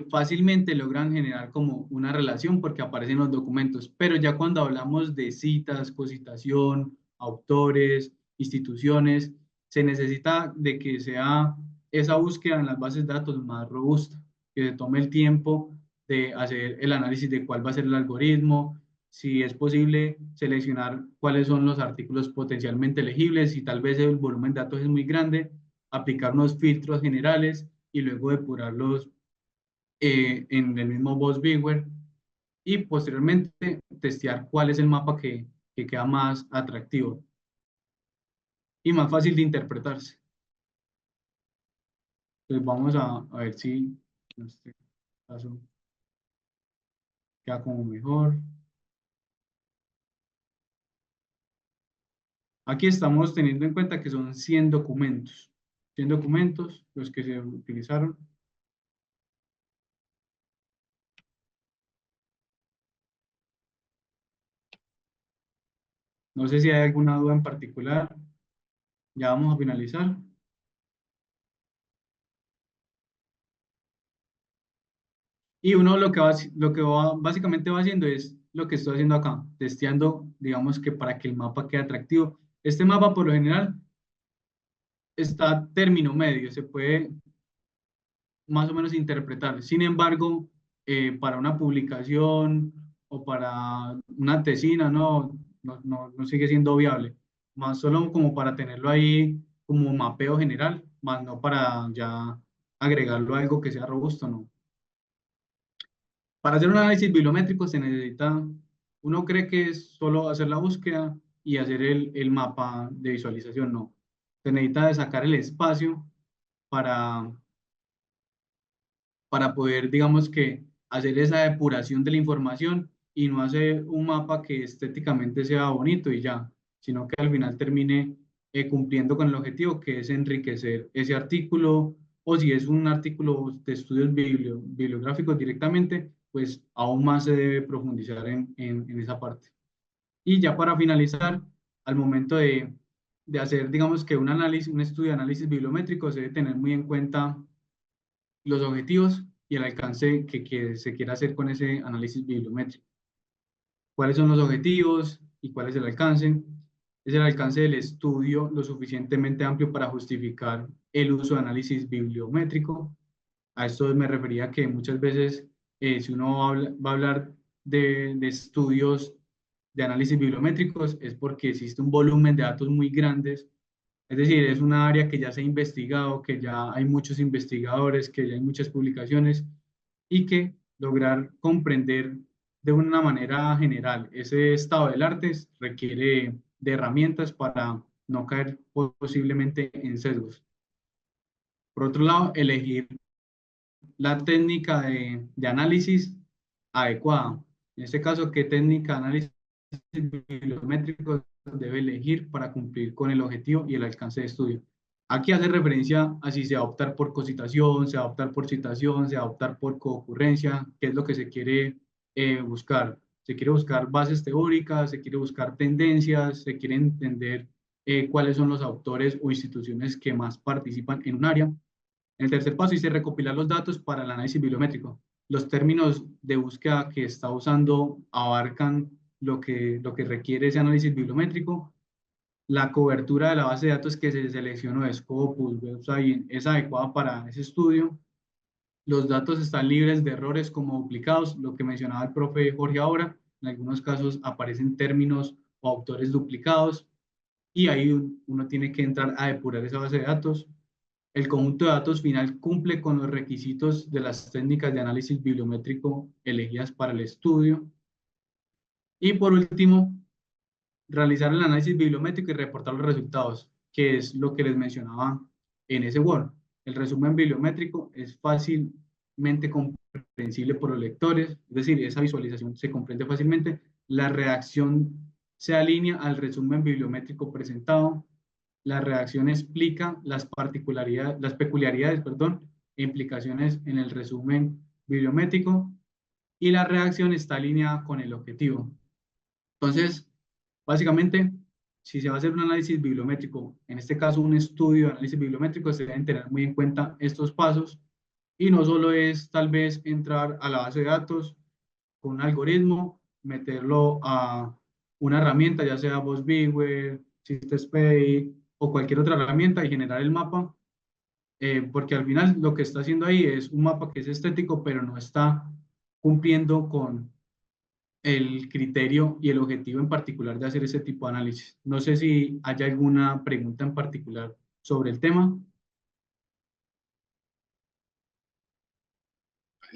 fácilmente logran generar como una relación porque aparecen los documentos, pero ya cuando hablamos de citas, cositación, autores, instituciones, se necesita de que sea esa búsqueda en las bases de datos más robusta, que se tome el tiempo de hacer el análisis de cuál va a ser el algoritmo, si es posible seleccionar cuáles son los artículos potencialmente elegibles, si tal vez el volumen de datos es muy grande, aplicar unos filtros generales y luego depurarlos en el mismo VosViewer y posteriormente testear cuál es el mapa que queda más atractivo y más fácil de interpretarse. Entonces vamos a ver si en este caso queda como mejor. Aquí estamos teniendo en cuenta que son 100 documentos. 100 documentos los que se utilizaron. No sé si hay alguna duda en particular. Ya vamos a finalizar. Y uno básicamente va haciendo es lo que estoy haciendo acá, testeando, digamos que para que el mapa quede atractivo. Este mapa por lo general está término medio, se puede más o menos interpretar. Sin embargo, para una publicación o para una tesina no sigue siendo viable. Más solo como para tenerlo ahí como mapeo general, más no para ya agregarlo a algo que sea robusto, ¿no? Para hacer un análisis bibliométrico se necesita, uno cree que es solo hacer la búsqueda y hacer el mapa de visualización, no. Se necesita de sacar el espacio para, para poder, digamos que, hacer esa depuración de la información y no hacer un mapa que estéticamente sea bonito y ya, sino que al final termine cumpliendo con el objetivo que es enriquecer ese artículo, o si es un artículo de estudios bibliográficos directamente, pues aún más se debe profundizar en esa parte. Y ya para finalizar, al momento de hacer, digamos que un análisis, un estudio de análisis bibliométrico, se debe tener muy en cuenta los objetivos y el alcance que se quiera hacer con ese análisis bibliométrico. ¿Cuáles son los objetivos y cuál es el alcance? Es el alcance del estudio lo suficientemente amplio para justificar el uso de análisis bibliométrico. A esto me refería que muchas veces, si uno va a hablar de estudios de análisis bibliométricos, es porque existe un volumen de datos muy grandes. Es decir, es una área que ya se ha investigado, que ya hay muchos investigadores, que ya hay muchas publicaciones y que lograr comprender de una manera general ese estado del arte requiere de herramientas para no caer posiblemente en sesgos. Por otro lado, elegir la técnica de análisis adecuada. En este caso, ¿qué técnica de análisis bibliométrico debe elegir para cumplir con el objetivo y el alcance de estudio? Aquí hace referencia a si se va a optar por cocitación, se va a optar por citación, se va a optar por concurrencia, qué es lo que se quiere buscar. Se quiere buscar bases teóricas, se quiere buscar tendencias, se quiere entender cuáles son los autores o instituciones que más participan en un área. En el tercer paso dice recopilar los datos para el análisis bibliométrico. Los términos de búsqueda que está usando abarcan lo que requiere ese análisis bibliométrico. La cobertura de la base de datos que se seleccionó de Scopus, website, es adecuada para ese estudio. Los datos están libres de errores como duplicados, lo que mencionaba el profe Jorge ahora. En algunos casos aparecen términos o autores duplicados y ahí uno tiene que entrar a depurar esa base de datos. El conjunto de datos final cumple con los requisitos de las técnicas de análisis bibliométrico elegidas para el estudio. Y por último, realizar el análisis bibliométrico y reportar los resultados, que es lo que les mencionaba en ese Word. El resumen bibliométrico es fácilmente comprensible por los lectores, es decir, esa visualización se comprende fácilmente. La redacción se alinea al resumen bibliométrico presentado. La redacción explica las peculiaridades, e implicaciones en el resumen bibliométrico y la redacción está alineada con el objetivo. Entonces, básicamente, si se va a hacer un análisis bibliométrico, en este caso un estudio de análisis bibliométrico, se deben tener muy en cuenta estos pasos y no solo es tal vez entrar a la base de datos con un algoritmo, meterlo a una herramienta, ya sea BuzzBeaver, SystemSpace o cualquier otra herramienta y generar el mapa, porque al final lo que está haciendo ahí es un mapa que es estético, pero no está cumpliendo con el criterio y el objetivo en particular de hacer ese tipo de análisis. No sé si hay alguna pregunta en particular sobre el tema.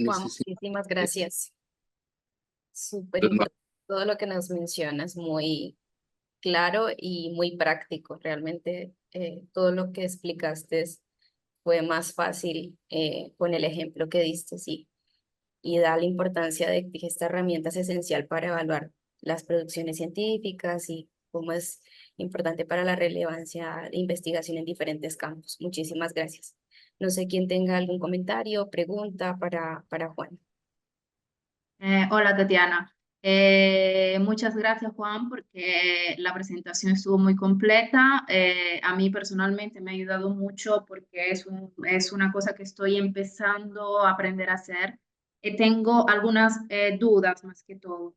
Juan, muchísimas gracias. Súper importante todo lo que nos mencionas, muy claro y muy práctico. Realmente todo lo que explicaste fue más fácil con el ejemplo que diste, sí. Y da la importancia de que esta herramienta es esencial para evaluar las producciones científicas y cómo es importante para la relevancia de investigación en diferentes campos. Muchísimas gracias. No sé quién tenga algún comentario o pregunta para Juan. Hola Tatiana. Muchas gracias, Juan, porque la presentación estuvo muy completa. A mí personalmente me ha ayudado mucho porque es una cosa que estoy empezando a aprender a hacer. Tengo algunas dudas más que todo.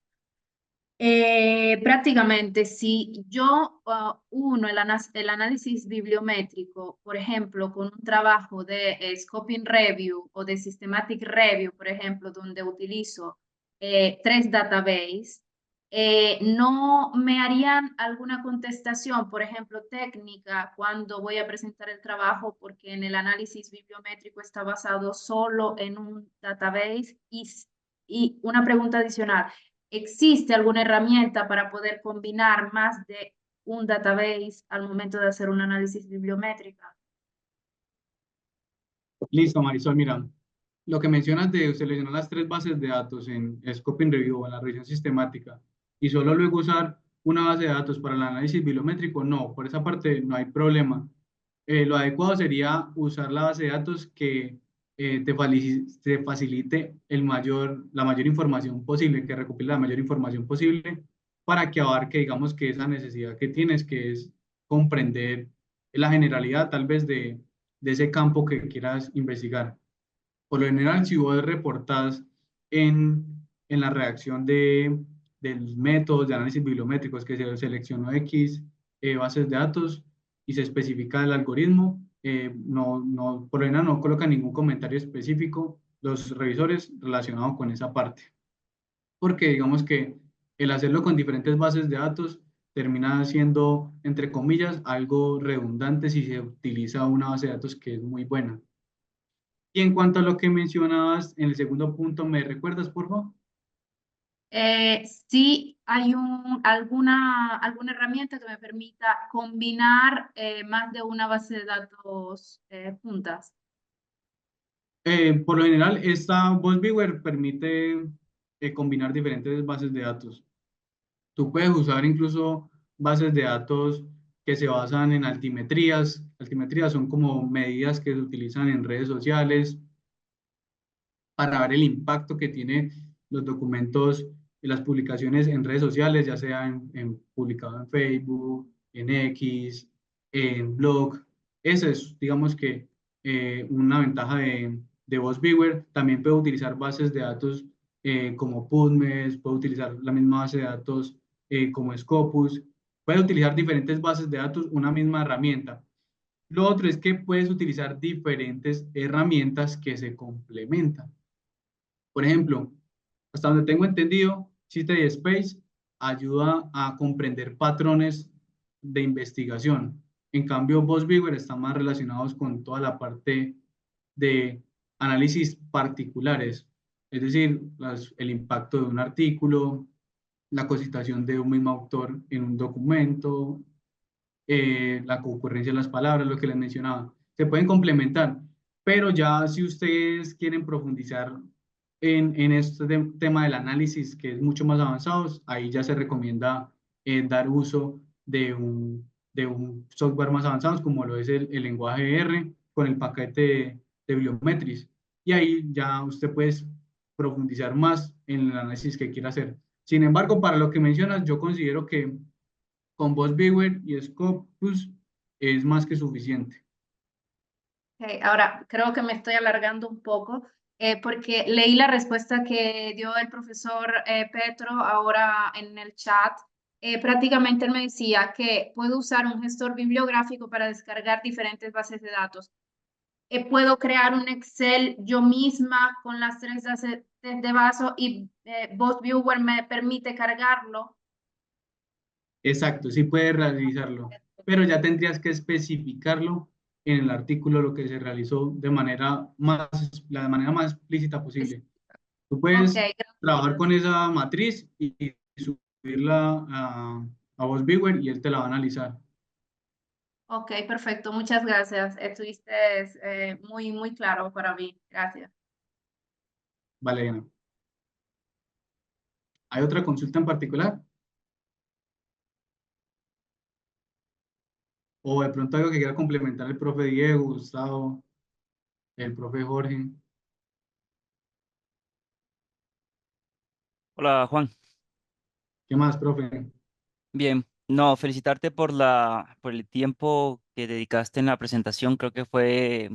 Prácticamente, si yo uno el análisis bibliométrico, por ejemplo, con un trabajo de Scoping Review o de Systematic Review, por ejemplo, donde utilizo tres databases, ¿no me harían alguna contestación, por ejemplo, técnica, cuando voy a presentar el trabajo, porque en el análisis bibliométrico está basado solo en un database? Y una pregunta adicional. ¿Existe alguna herramienta para poder combinar más de un database al momento de hacer un análisis bibliométrico? Listo, Marisol, mira, lo que mencionas de seleccionar las tres bases de datos en Scoping Review o en la revisión sistemática y solo luego usar una base de datos para el análisis bibliométrico, no, por esa parte no hay problema. Lo adecuado sería usar la base de datos que te facilite la mayor información posible, que recopile la mayor información posible para que abarque, digamos, que esa necesidad que tienes, que es comprender la generalidad tal vez de ese campo que quieras investigar. Por lo general, si vos reportás en la redacción del método de análisis bibliométricos que se seleccionó X bases de datos y se especifica el algoritmo, por lo general no coloca ningún comentario específico los revisores relacionado con esa parte. Porque digamos que el hacerlo con diferentes bases de datos termina siendo, entre comillas, algo redundante si se utiliza una base de datos que es muy buena. Y en cuanto a lo que mencionabas en el segundo punto, ¿me recuerdas, por favor? Si hay alguna herramienta que me permita combinar más de una base de datos juntas. Por lo general, esta VosViewer permite combinar diferentes bases de datos. Tú puedes usar incluso bases de datos que se basan en altimetrías. Altimetrías son como medidas que se utilizan en redes sociales para ver el impacto que tienen los documentos y las publicaciones en redes sociales, ya sea publicado en Facebook, en X, en blog. Esa es, digamos que, una ventaja de VosViewer. También puede utilizar bases de datos como PubMed, puede utilizar la misma base de datos como Scopus, puede utilizar diferentes bases de datos, una misma herramienta. Lo otro es que puedes utilizar diferentes herramientas que se complementan. Por ejemplo, hasta donde tengo entendido, Space ayuda a comprender patrones de investigación. En cambio, VosViewer está más relacionados con toda la parte de análisis particulares, es decir, el impacto de un artículo, la cositación de un mismo autor en un documento, la concurrencia de las palabras, lo que les mencionaba. Se pueden complementar, pero ya si ustedes quieren profundizar en este tema del análisis, que es mucho más avanzado, ahí ya se recomienda dar uso de un software más avanzado, como lo es el lenguaje R, con el paquete de Bibliometris. Y ahí ya usted puede profundizar más en el análisis que quiera hacer. Sin embargo, para lo que mencionas, yo considero que con VosViewer y Scopus es más que suficiente. Okay, ahora creo que me estoy alargando un poco porque leí la respuesta que dio el profesor Petro ahora en el chat. Prácticamente él me decía que puedo usar un gestor bibliográfico para descargar diferentes bases de datos. Puedo crear un Excel yo misma con las tres bases de vaso y VosViewer me permite cargarlo. Exacto, sí puedes realizarlo, pero ya tendrías que especificarlo en el artículo lo que se realizó la manera más explícita posible. Tú Ok, puedes trabajar con esa matriz y subirla a VosViewer y él te la va a analizar. ok, perfecto. Muchas gracias. Estuviste muy claro para mí. Gracias. Vale, Diana. ¿Hay otra consulta en particular? O de pronto algo que quiera complementar el profe Diego, Gustavo, el profe Jorge. Hola, Juan. ¿Qué más, profe? Bien, no, felicitarte por el tiempo que dedicaste en la presentación. Creo que fue,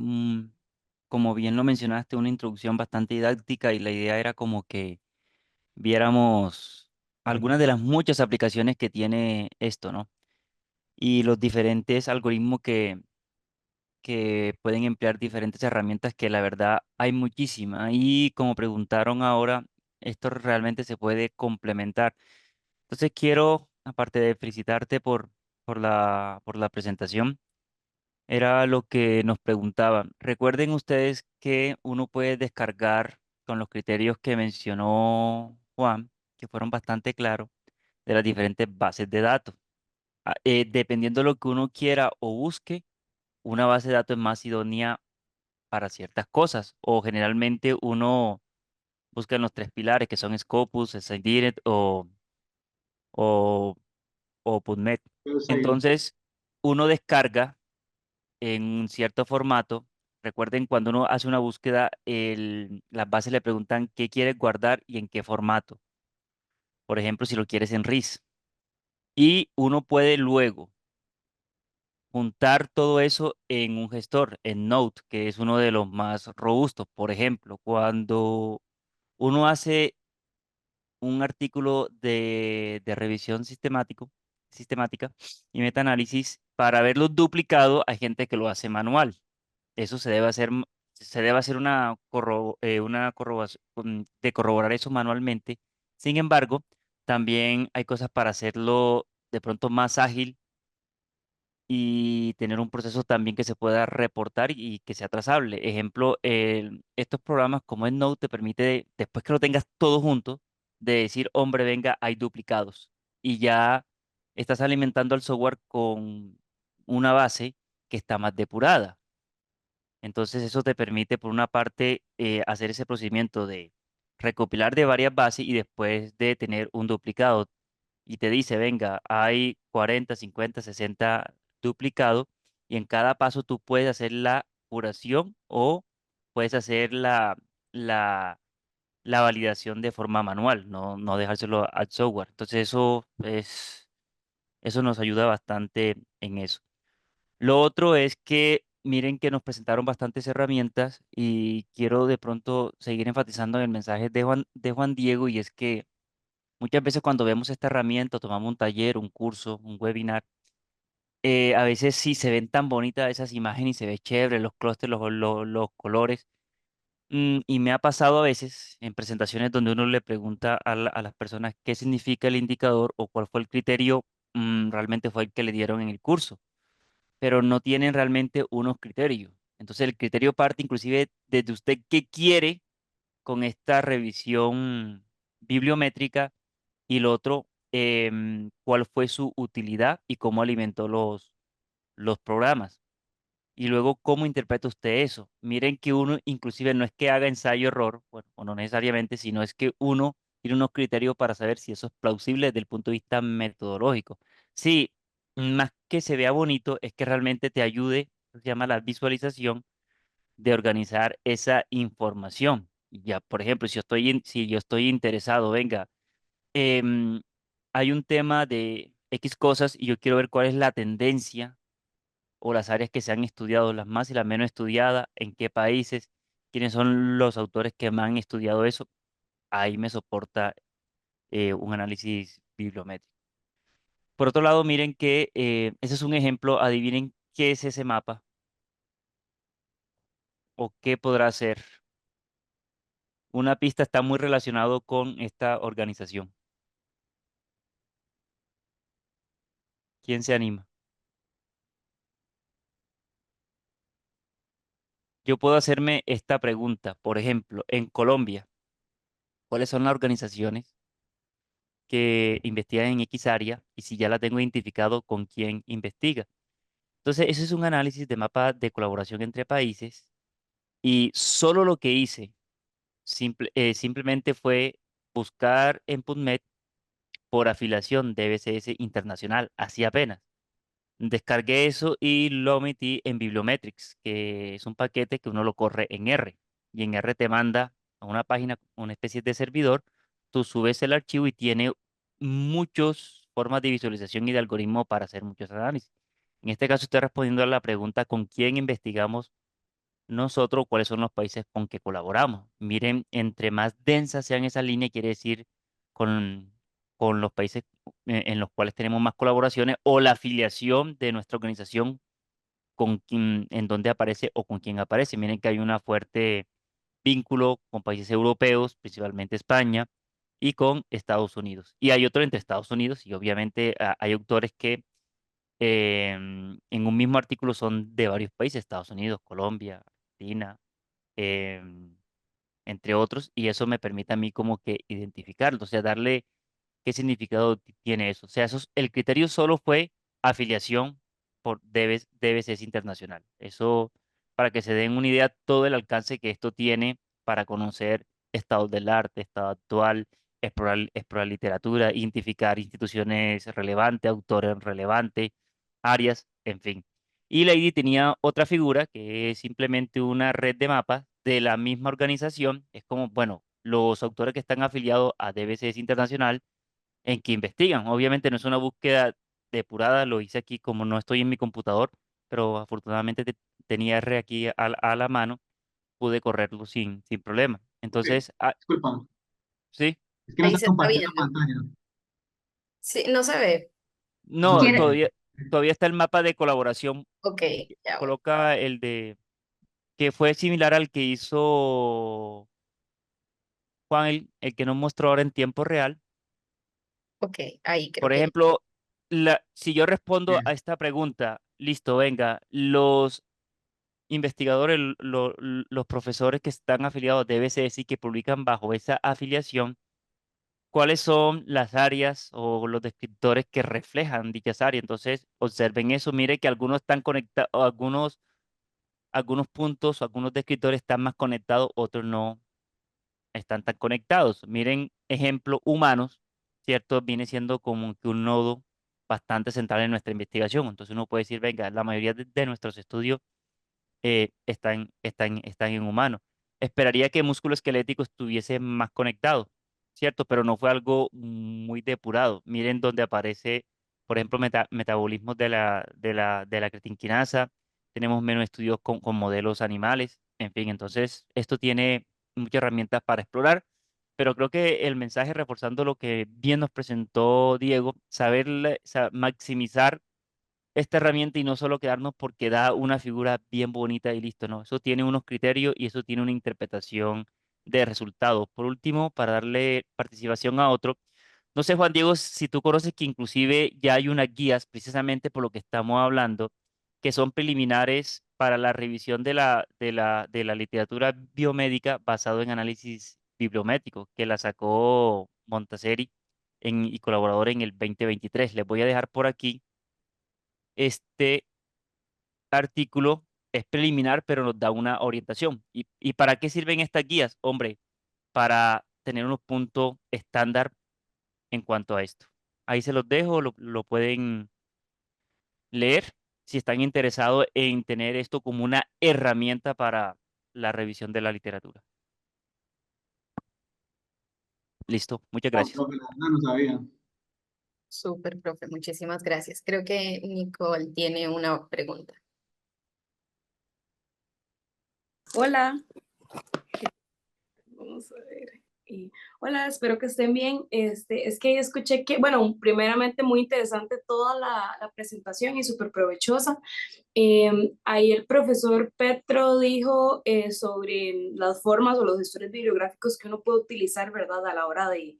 como bien lo mencionaste, una introducción bastante didáctica y la idea era como que viéramos algunas de las muchas aplicaciones que tiene esto, ¿no? Y los diferentes algoritmos que pueden emplear diferentes herramientas que la verdad hay muchísimas. Y como preguntaron ahora, esto realmente se puede complementar. Entonces quiero, aparte de felicitarte por la presentación, era lo que nos preguntaban. Recuerden ustedes que uno puede descargar con los criterios que mencionó Juan, que fueron bastante claros, de las diferentes bases de datos. Dependiendo de lo que uno quiera o busque, una base de datos es más idónea para ciertas cosas, o generalmente uno busca en los tres pilares que son Scopus, Scikit o, o PubMed. Yo soy- Entonces, uno descarga en un cierto formato. Recuerden, cuando uno hace una búsqueda, las bases le preguntan qué quieres guardar y en qué formato. Por ejemplo, si lo quieres en RIS. Y uno puede luego juntar todo eso en un gestor, en Node, que es uno de los más robustos. Por ejemplo, cuando uno hace un artículo de revisión sistemática y metaanálisis, para verlo duplicado, hay gente que lo hace manual. Eso se debe hacer, se debe hacer una corroboración, de corroborar eso manualmente. Sin embargo, también hay cosas para hacerlo de pronto más ágil y tener un proceso también que se pueda reportar y que sea trazable. Ejemplo, estos programas como EndNote te permite, después que lo tengas todo junto, de decir, hombre, venga, hay duplicados. Y ya estás alimentando al software con una base que está más depurada. Entonces eso te permite, por una parte, hacer ese procedimiento de recopilar de varias bases y después de tener un duplicado. Y te dice, venga, hay 40, 50, 60 duplicados y en cada paso tú puedes hacer la curación o puedes hacer la validación de forma manual, no dejárselo al software. Entonces eso nos ayuda bastante en eso. Lo otro es que miren que nos presentaron bastantes herramientas y quiero de pronto seguir enfatizando en el mensaje de Juan Diego, y es que muchas veces cuando vemos esta herramienta, o tomamos un taller, un curso, un webinar, a veces sí se ven tan bonitas esas imágenes y se ve chévere los clústeres, los colores. Y me ha pasado a veces en presentaciones donde uno le pregunta a las personas qué significa el indicador o cuál fue el criterio, realmente fue el que le dieron en el curso, pero no tienen realmente unos criterios. Entonces el criterio parte inclusive desde usted qué quiere con esta revisión bibliométrica, y lo otro, cuál fue su utilidad y cómo alimentó los programas. Y luego, ¿cómo interpreta usted eso? Miren que uno inclusive no es que haga ensayo-error, bueno, o no necesariamente, sino es que uno tiene unos criterios para saber si eso es plausible desde el punto de vista metodológico. Sí, más que se vea bonito, es que realmente te ayude, se llama la visualización, de organizar esa información. Y ya, por ejemplo, si yo estoy interesado, venga, em, hay un tema de X cosas y yo quiero ver cuál es la tendencia o las áreas que se han estudiado, las más y las menos estudiadas, en qué países, quiénes son los autores que más han estudiado eso. Ahí me soporta un análisis bibliométrico. Por otro lado, miren que ese es un ejemplo. Adivinen qué es ese mapa o qué podrá ser. Una pista está muy relacionado con esta organización. ¿Quién se anima? Yo puedo hacerme esta pregunta. Por ejemplo, en Colombia, ¿cuáles son las organizaciones que investigan en X área? Y si ya la tengo identificado, ¿con quién investiga? Entonces, ese es un análisis de mapa de colaboración entre países, y solo lo que hice simplemente fue buscar en PubMed por afiliación de BCS Internacional, así apenas. Descargué eso y lo metí en Bibliometrics, que es un paquete que uno lo corre en R. Y en R te manda a una página, una especie de servidor. Tú subes el archivo y tiene muchas formas de visualización y de algoritmo para hacer muchos análisis. En este caso estoy respondiendo a la pregunta con quién investigamos nosotros, cuáles son los países con que colaboramos. Miren, entre más densas sean esas líneas, quiere decir con, con los países en los cuales tenemos más colaboraciones o la afiliación de nuestra organización con quien, en donde aparece o con quién aparece. Miren que hay una fuerte vínculo con países europeos, principalmente España, y con Estados Unidos. Y hay otro entre Estados Unidos y obviamente hay autores que en un mismo artículo son de varios países, Estados Unidos, Colombia, Argentina, em, entre otros, y eso me permite a mí como que identificarlo, o sea, darle qué significado tiene eso. O sea, el criterio solo fue afiliación por DBCS internacional. Eso, para que se den una idea, todo el alcance que esto tiene para conocer estados del arte, estado actual, explorar literatura, identificar instituciones relevantes, autores relevantes, áreas, en fin. Y Lady tenía otra figura que es simplemente una red de mapas de la misma organización. Es como, bueno, los autores que están afiliados a DBCS Internacional en que investigan. Obviamente no es una búsqueda depurada, lo hice aquí como no estoy en mi computador, pero afortunadamente tenía R aquí a la mano, pude correrlo sin problema. Ok, Entonces, disculpa, sí, es que no Ahí está se está compartiendo viendo. pantalla. Sí, no se ve. no, No, ¿Quiere? todavía está el mapa de colaboración, Ok, ya voy. coloca el de, que fue similar al que hizo Juan, el que nos mostró ahora en tiempo real. Ok, ahí creo Por que. ejemplo, si yo respondo a esta pregunta, listo, venga, los investigadores, los profesores que están afiliados a DBCS y que publican bajo esa afiliación, ¿cuáles son las áreas o los descriptores que reflejan dichas áreas? Entonces, observen eso, mire que algunos están conectados, algunos puntos o algunos descriptores están más conectados, otros no están tan conectados. Miren, ejemplo, humanos, ¿cierto? Viene siendo como que un nodo bastante central en nuestra investigación. Entonces uno puede decir, venga, la mayoría de nuestros estudios están en humano. Esperaría que músculo esquelético estuviese más conectado, ¿cierto? Pero no fue algo muy depurado. Miren donde aparece, por ejemplo, metabolismos de la creatinquinasa. Tenemos menos estudios con modelos animales. En fin, entonces esto tiene muchas herramientas para explorar. Pero creo que el mensaje, reforzando lo que bien nos presentó Diego, maximizar esta herramienta y no solo quedarnos porque da una figura bien bonita y listo, no, eso tiene unos criterios y eso tiene una interpretación de resultados. Por último, para darle participación a otro, no sé, Juan Diego, si tú conoces que inclusive ya hay unas guías, precisamente por lo que estamos hablando, que son preliminares para la revisión de la literatura biomédica basado en análisis bibliométrico, que la sacó Montaseri y colaborador en el 2023. Les voy a dejar por aquí este artículo. Es preliminar, pero nos da una orientación. ¿Y para qué sirven estas guías? Hombre, para tener unos puntos estándar en cuanto a esto. Ahí se los dejo, lo pueden leer si están interesados en tener esto como una herramienta para la revisión de la literatura. Listo, muchas No, gracias. profe, la verdad no sabía. Súper, profe, muchísimas gracias. Creo que Nicole tiene una pregunta. Hola, vamos a ver. Hola, espero que estén bien. Es que escuché que, bueno, primeramente muy interesante toda la presentación y súper provechosa. Ahí el profesor Petro dijo sobre las formas o los gestores bibliográficos que uno puede utilizar, ¿verdad? A la hora de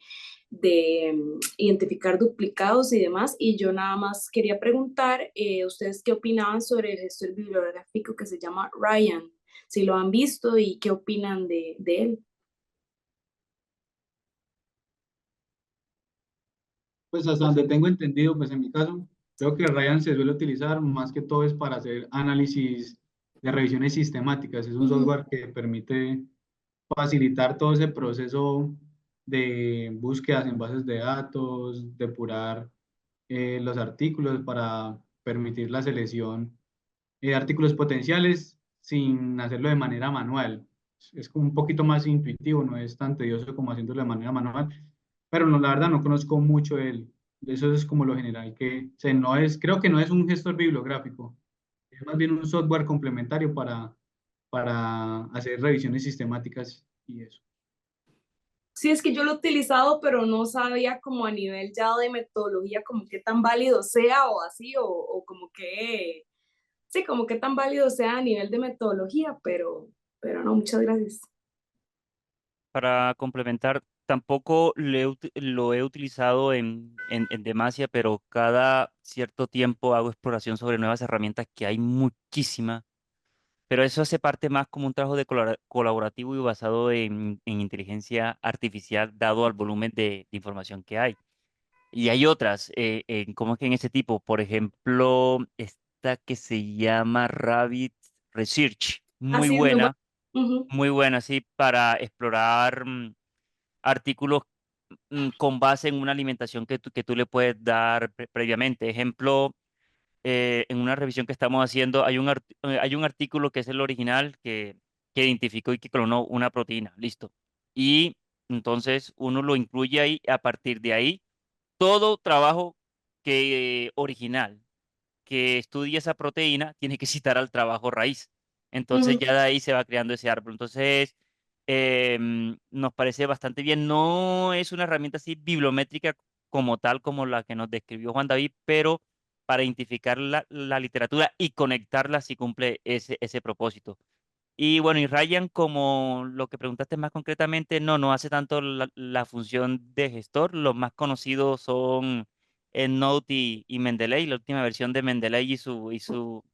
identificar duplicados y demás. Y yo nada más quería preguntar, ¿ustedes qué opinaban sobre el gestor bibliográfico que se llama Ryan? Si lo han visto y qué opinan de él. Pues hasta donde tengo entendido, pues en mi caso, creo que Ryan se suele utilizar más que todo es para hacer análisis de revisiones sistemáticas. Es un Ujú. software que permite facilitar todo ese proceso de búsquedas en bases de datos, depurar los artículos para permitir la selección de artículos potenciales sin hacerlo de manera manual. Es como un poquito más intuitivo, no es tan tedioso como haciéndolo de manera manual, pero no, la verdad no conozco mucho de él. Eso es como lo general que, o sea, no es, creo que no es un gestor bibliográfico, es más bien un software complementario para hacer revisiones sistemáticas y eso. Sí, es que yo lo he utilizado, pero no sabía como a nivel ya de metodología, como qué tan válido sea o así, o como que, sí, como qué tan válido sea a nivel de metodología, pero no, muchas gracias. Para complementar, tampoco lo he utilizado en Demacia, pero cada cierto tiempo hago exploración sobre nuevas herramientas que hay muchísimas. Pero eso hace parte más como un trabajo de colaborativo y basado en inteligencia artificial, dado al volumen de información que hay. Y hay otras, como es que en ese tipo, por ejemplo, esta que se llama Rabbit Research, Así es muy bueno. Ujú. muy buena, sí, para explorar artículos con base en una alimentación que tú le puedes dar previamente. Ejemplo, en una revisión que estamos haciendo, hay un artículo que es el original que identificó y que clonó una proteína, listo. Y entonces uno lo incluye ahí, a partir de ahí, todo trabajo original que estudie esa proteína tiene que citar al trabajo raíz. Entonces Ujú. ya de ahí se va creando ese árbol. Entonces, nos parece bastante bien. No es una herramienta así bibliométrica como tal, como la que nos describió Juan David, pero para identificar la literatura y conectarla sí cumple ese propósito. Y bueno, y Ryan, como lo que preguntaste más concretamente, no hace tanto la función de gestor. Los más conocidos son EndNote y Mendeley, la última versión de Mendeley y su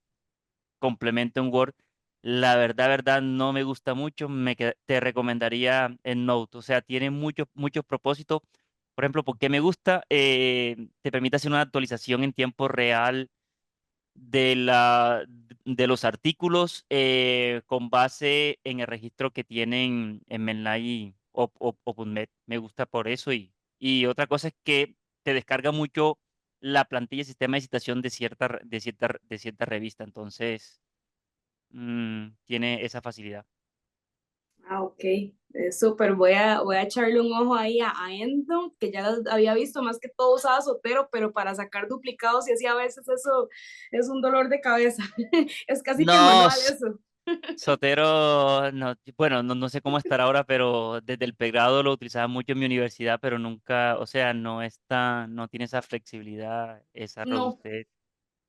complemento en Word. La verdad, no me gusta mucho. Te recomendaría EndNote. O sea, tiene muchos propósitos. Por ejemplo, ¿por qué me gusta? Te permite hacer una actualización en tiempo real de de los artículos con base en el registro que tienen en Menlai o PubMed. Me gusta por eso. Y otra cosa es que te descarga mucho la plantilla y sistema de citación de cierta revista. Entonces, tiene esa facilidad. Ah, ok, súper. Voy a echarle un ojo ahí a EndNote, que ya lo había visto, más que todo usaba Zotero, pero para sacar duplicados y así a veces eso es un dolor de cabeza. Es casi que No, manual eso. Sotero, no, bueno, no sé cómo estar ahora, pero desde el pregrado lo utilizaba mucho en mi universidad, pero nunca, o sea, no tiene esa flexibilidad, esa No. robustez.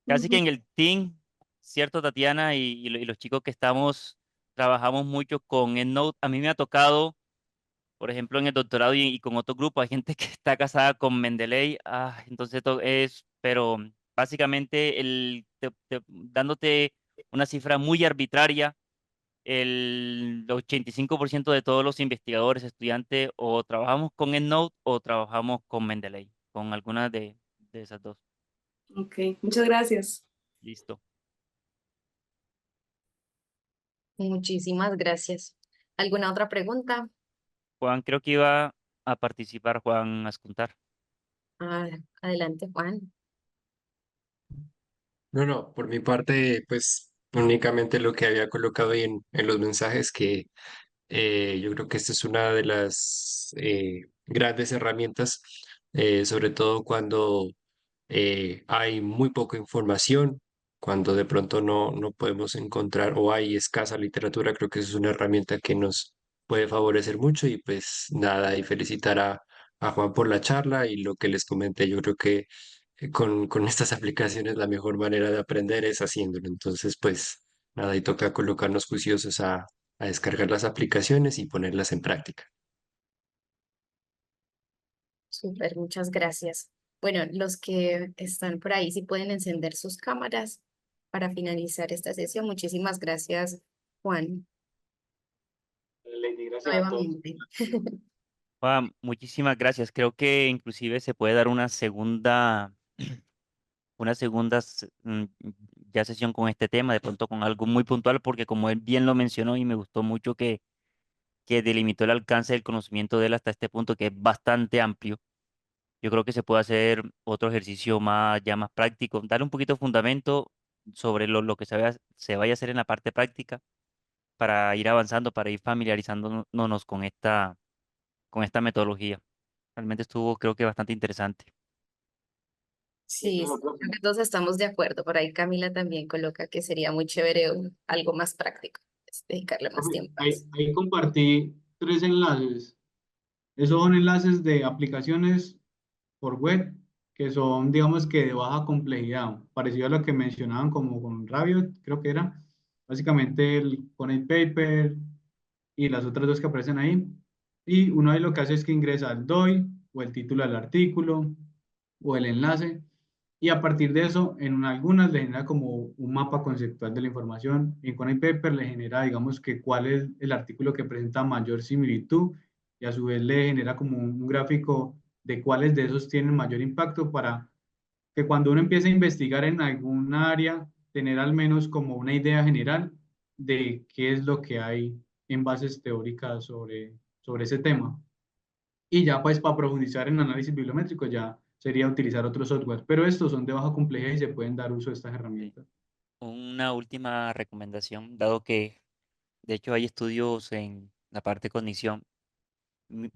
Casi que Ujú. en el team, ¿cierto, Tatiana? Y los chicos que estamos, trabajamos mucho con EndNote. A mí me ha tocado, por ejemplo, en el doctorado y con otro grupo, hay gente que está casada con Mendeley, entonces pero básicamente dándote una cifra muy arbitraria, el 85% de todos los investigadores, estudiantes, o trabajamos con EndNote o trabajamos con Mendeley, con alguna de esas dos. Ok, muchas gracias. Listo. Muchísimas gracias. ¿Alguna otra pregunta? Juan, creo que iba a participar, Juan Ascuntar. Ah, adelante, Juan. No, no, por mi parte, pues únicamente lo que había colocado ahí en los mensajes, que yo creo que esta es una de las grandes herramientas, sobre todo cuando hay muy poca información, cuando de pronto no podemos encontrar o hay escasa literatura, creo que eso es una herramienta que nos puede favorecer mucho y pues nada, y felicitar a Juan por la charla y lo que les comenté, yo creo que con estas aplicaciones la mejor manera de aprender es haciéndolo. Entonces, pues nada, y toca colocarnos juiciosos a descargar las aplicaciones y ponerlas en práctica. Súper, muchas gracias. Bueno, los que están por ahí, si pueden encender sus cámaras para finalizar esta sesión. Muchísimas gracias, Juan, Lady, gracias a todos. nuevamente. Juan, muchísimas gracias. Creo que inclusive se puede dar una segunda ya sesión con este tema, de pronto con algo muy puntual, porque como él bien lo mencionó y me gustó mucho que delimitó el alcance del conocimiento de él hasta este punto, que es bastante amplio. Yo creo que se puede hacer otro ejercicio ya más práctico, darle un poquito de fundamento sobre lo que se vaya a hacer en la parte práctica para ir avanzando, para ir familiarizándonos con esta metodología. Realmente estuvo, creo que bastante interesante. Sí, creo que todos estamos de acuerdo. Por ahí Camila también coloca que sería muy chévere algo más práctico, dedicarle más Profe, tiempo a ahí, eso. ahí compartí 3 enlaces. Esos son enlaces de aplicaciones por web que son, digamos que de baja complejidad, parecido a lo que mencionaban como con Rabbit, creo que era. Básicamente el Connect Paper y las otras dos que aparecen ahí. Y uno ahí lo que hace es que ingresa el DOI o el título del artículo o el enlace. Y a partir de eso, en algunas le genera como un mapa conceptual de la información. En Connect Paper le genera, digamos, que cuál es el artículo que presenta mayor similitud y a su vez le genera como un gráfico de cuáles de esos tienen mayor impacto para que cuando uno empiece a investigar en algún área, tener al menos como una idea general de qué es lo que hay en bases teóricas sobre ese tema. Y ya pues para profundizar en análisis bibliométrico ya sería utilizar otros software, pero estos son de baja complejidad y se pueden dar uso de estas Sí. herramientas. Una última recomendación, dado que de hecho hay estudios en la parte de cognición.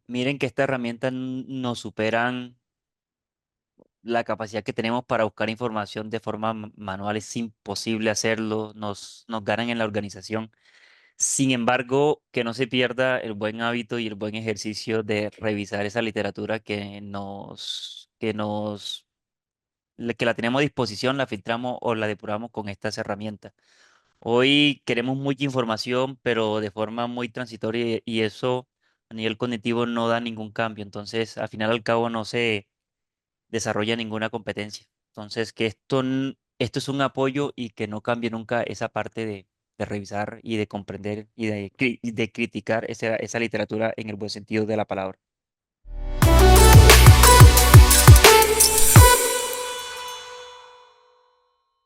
Miren que esta herramienta nos superan la capacidad que tenemos para buscar información de forma manual. Es imposible hacerlo, nos ganan en la organización. Sin embargo, que no se pierda el buen hábito y el buen ejercicio de revisar esa literatura que la tenemos a disposición, la filtramos o la depuramos con estas herramientas. Hoy queremos mucha información, pero de forma muy transitoria y eso a nivel cognitivo no da ningún cambio. Entonces, al final al cabo no se desarrolla ninguna competencia. Entonces, que esto es un apoyo y que no cambie nunca esa parte de revisar y de comprender y de criticar esa literatura en el buen sentido de la palabra.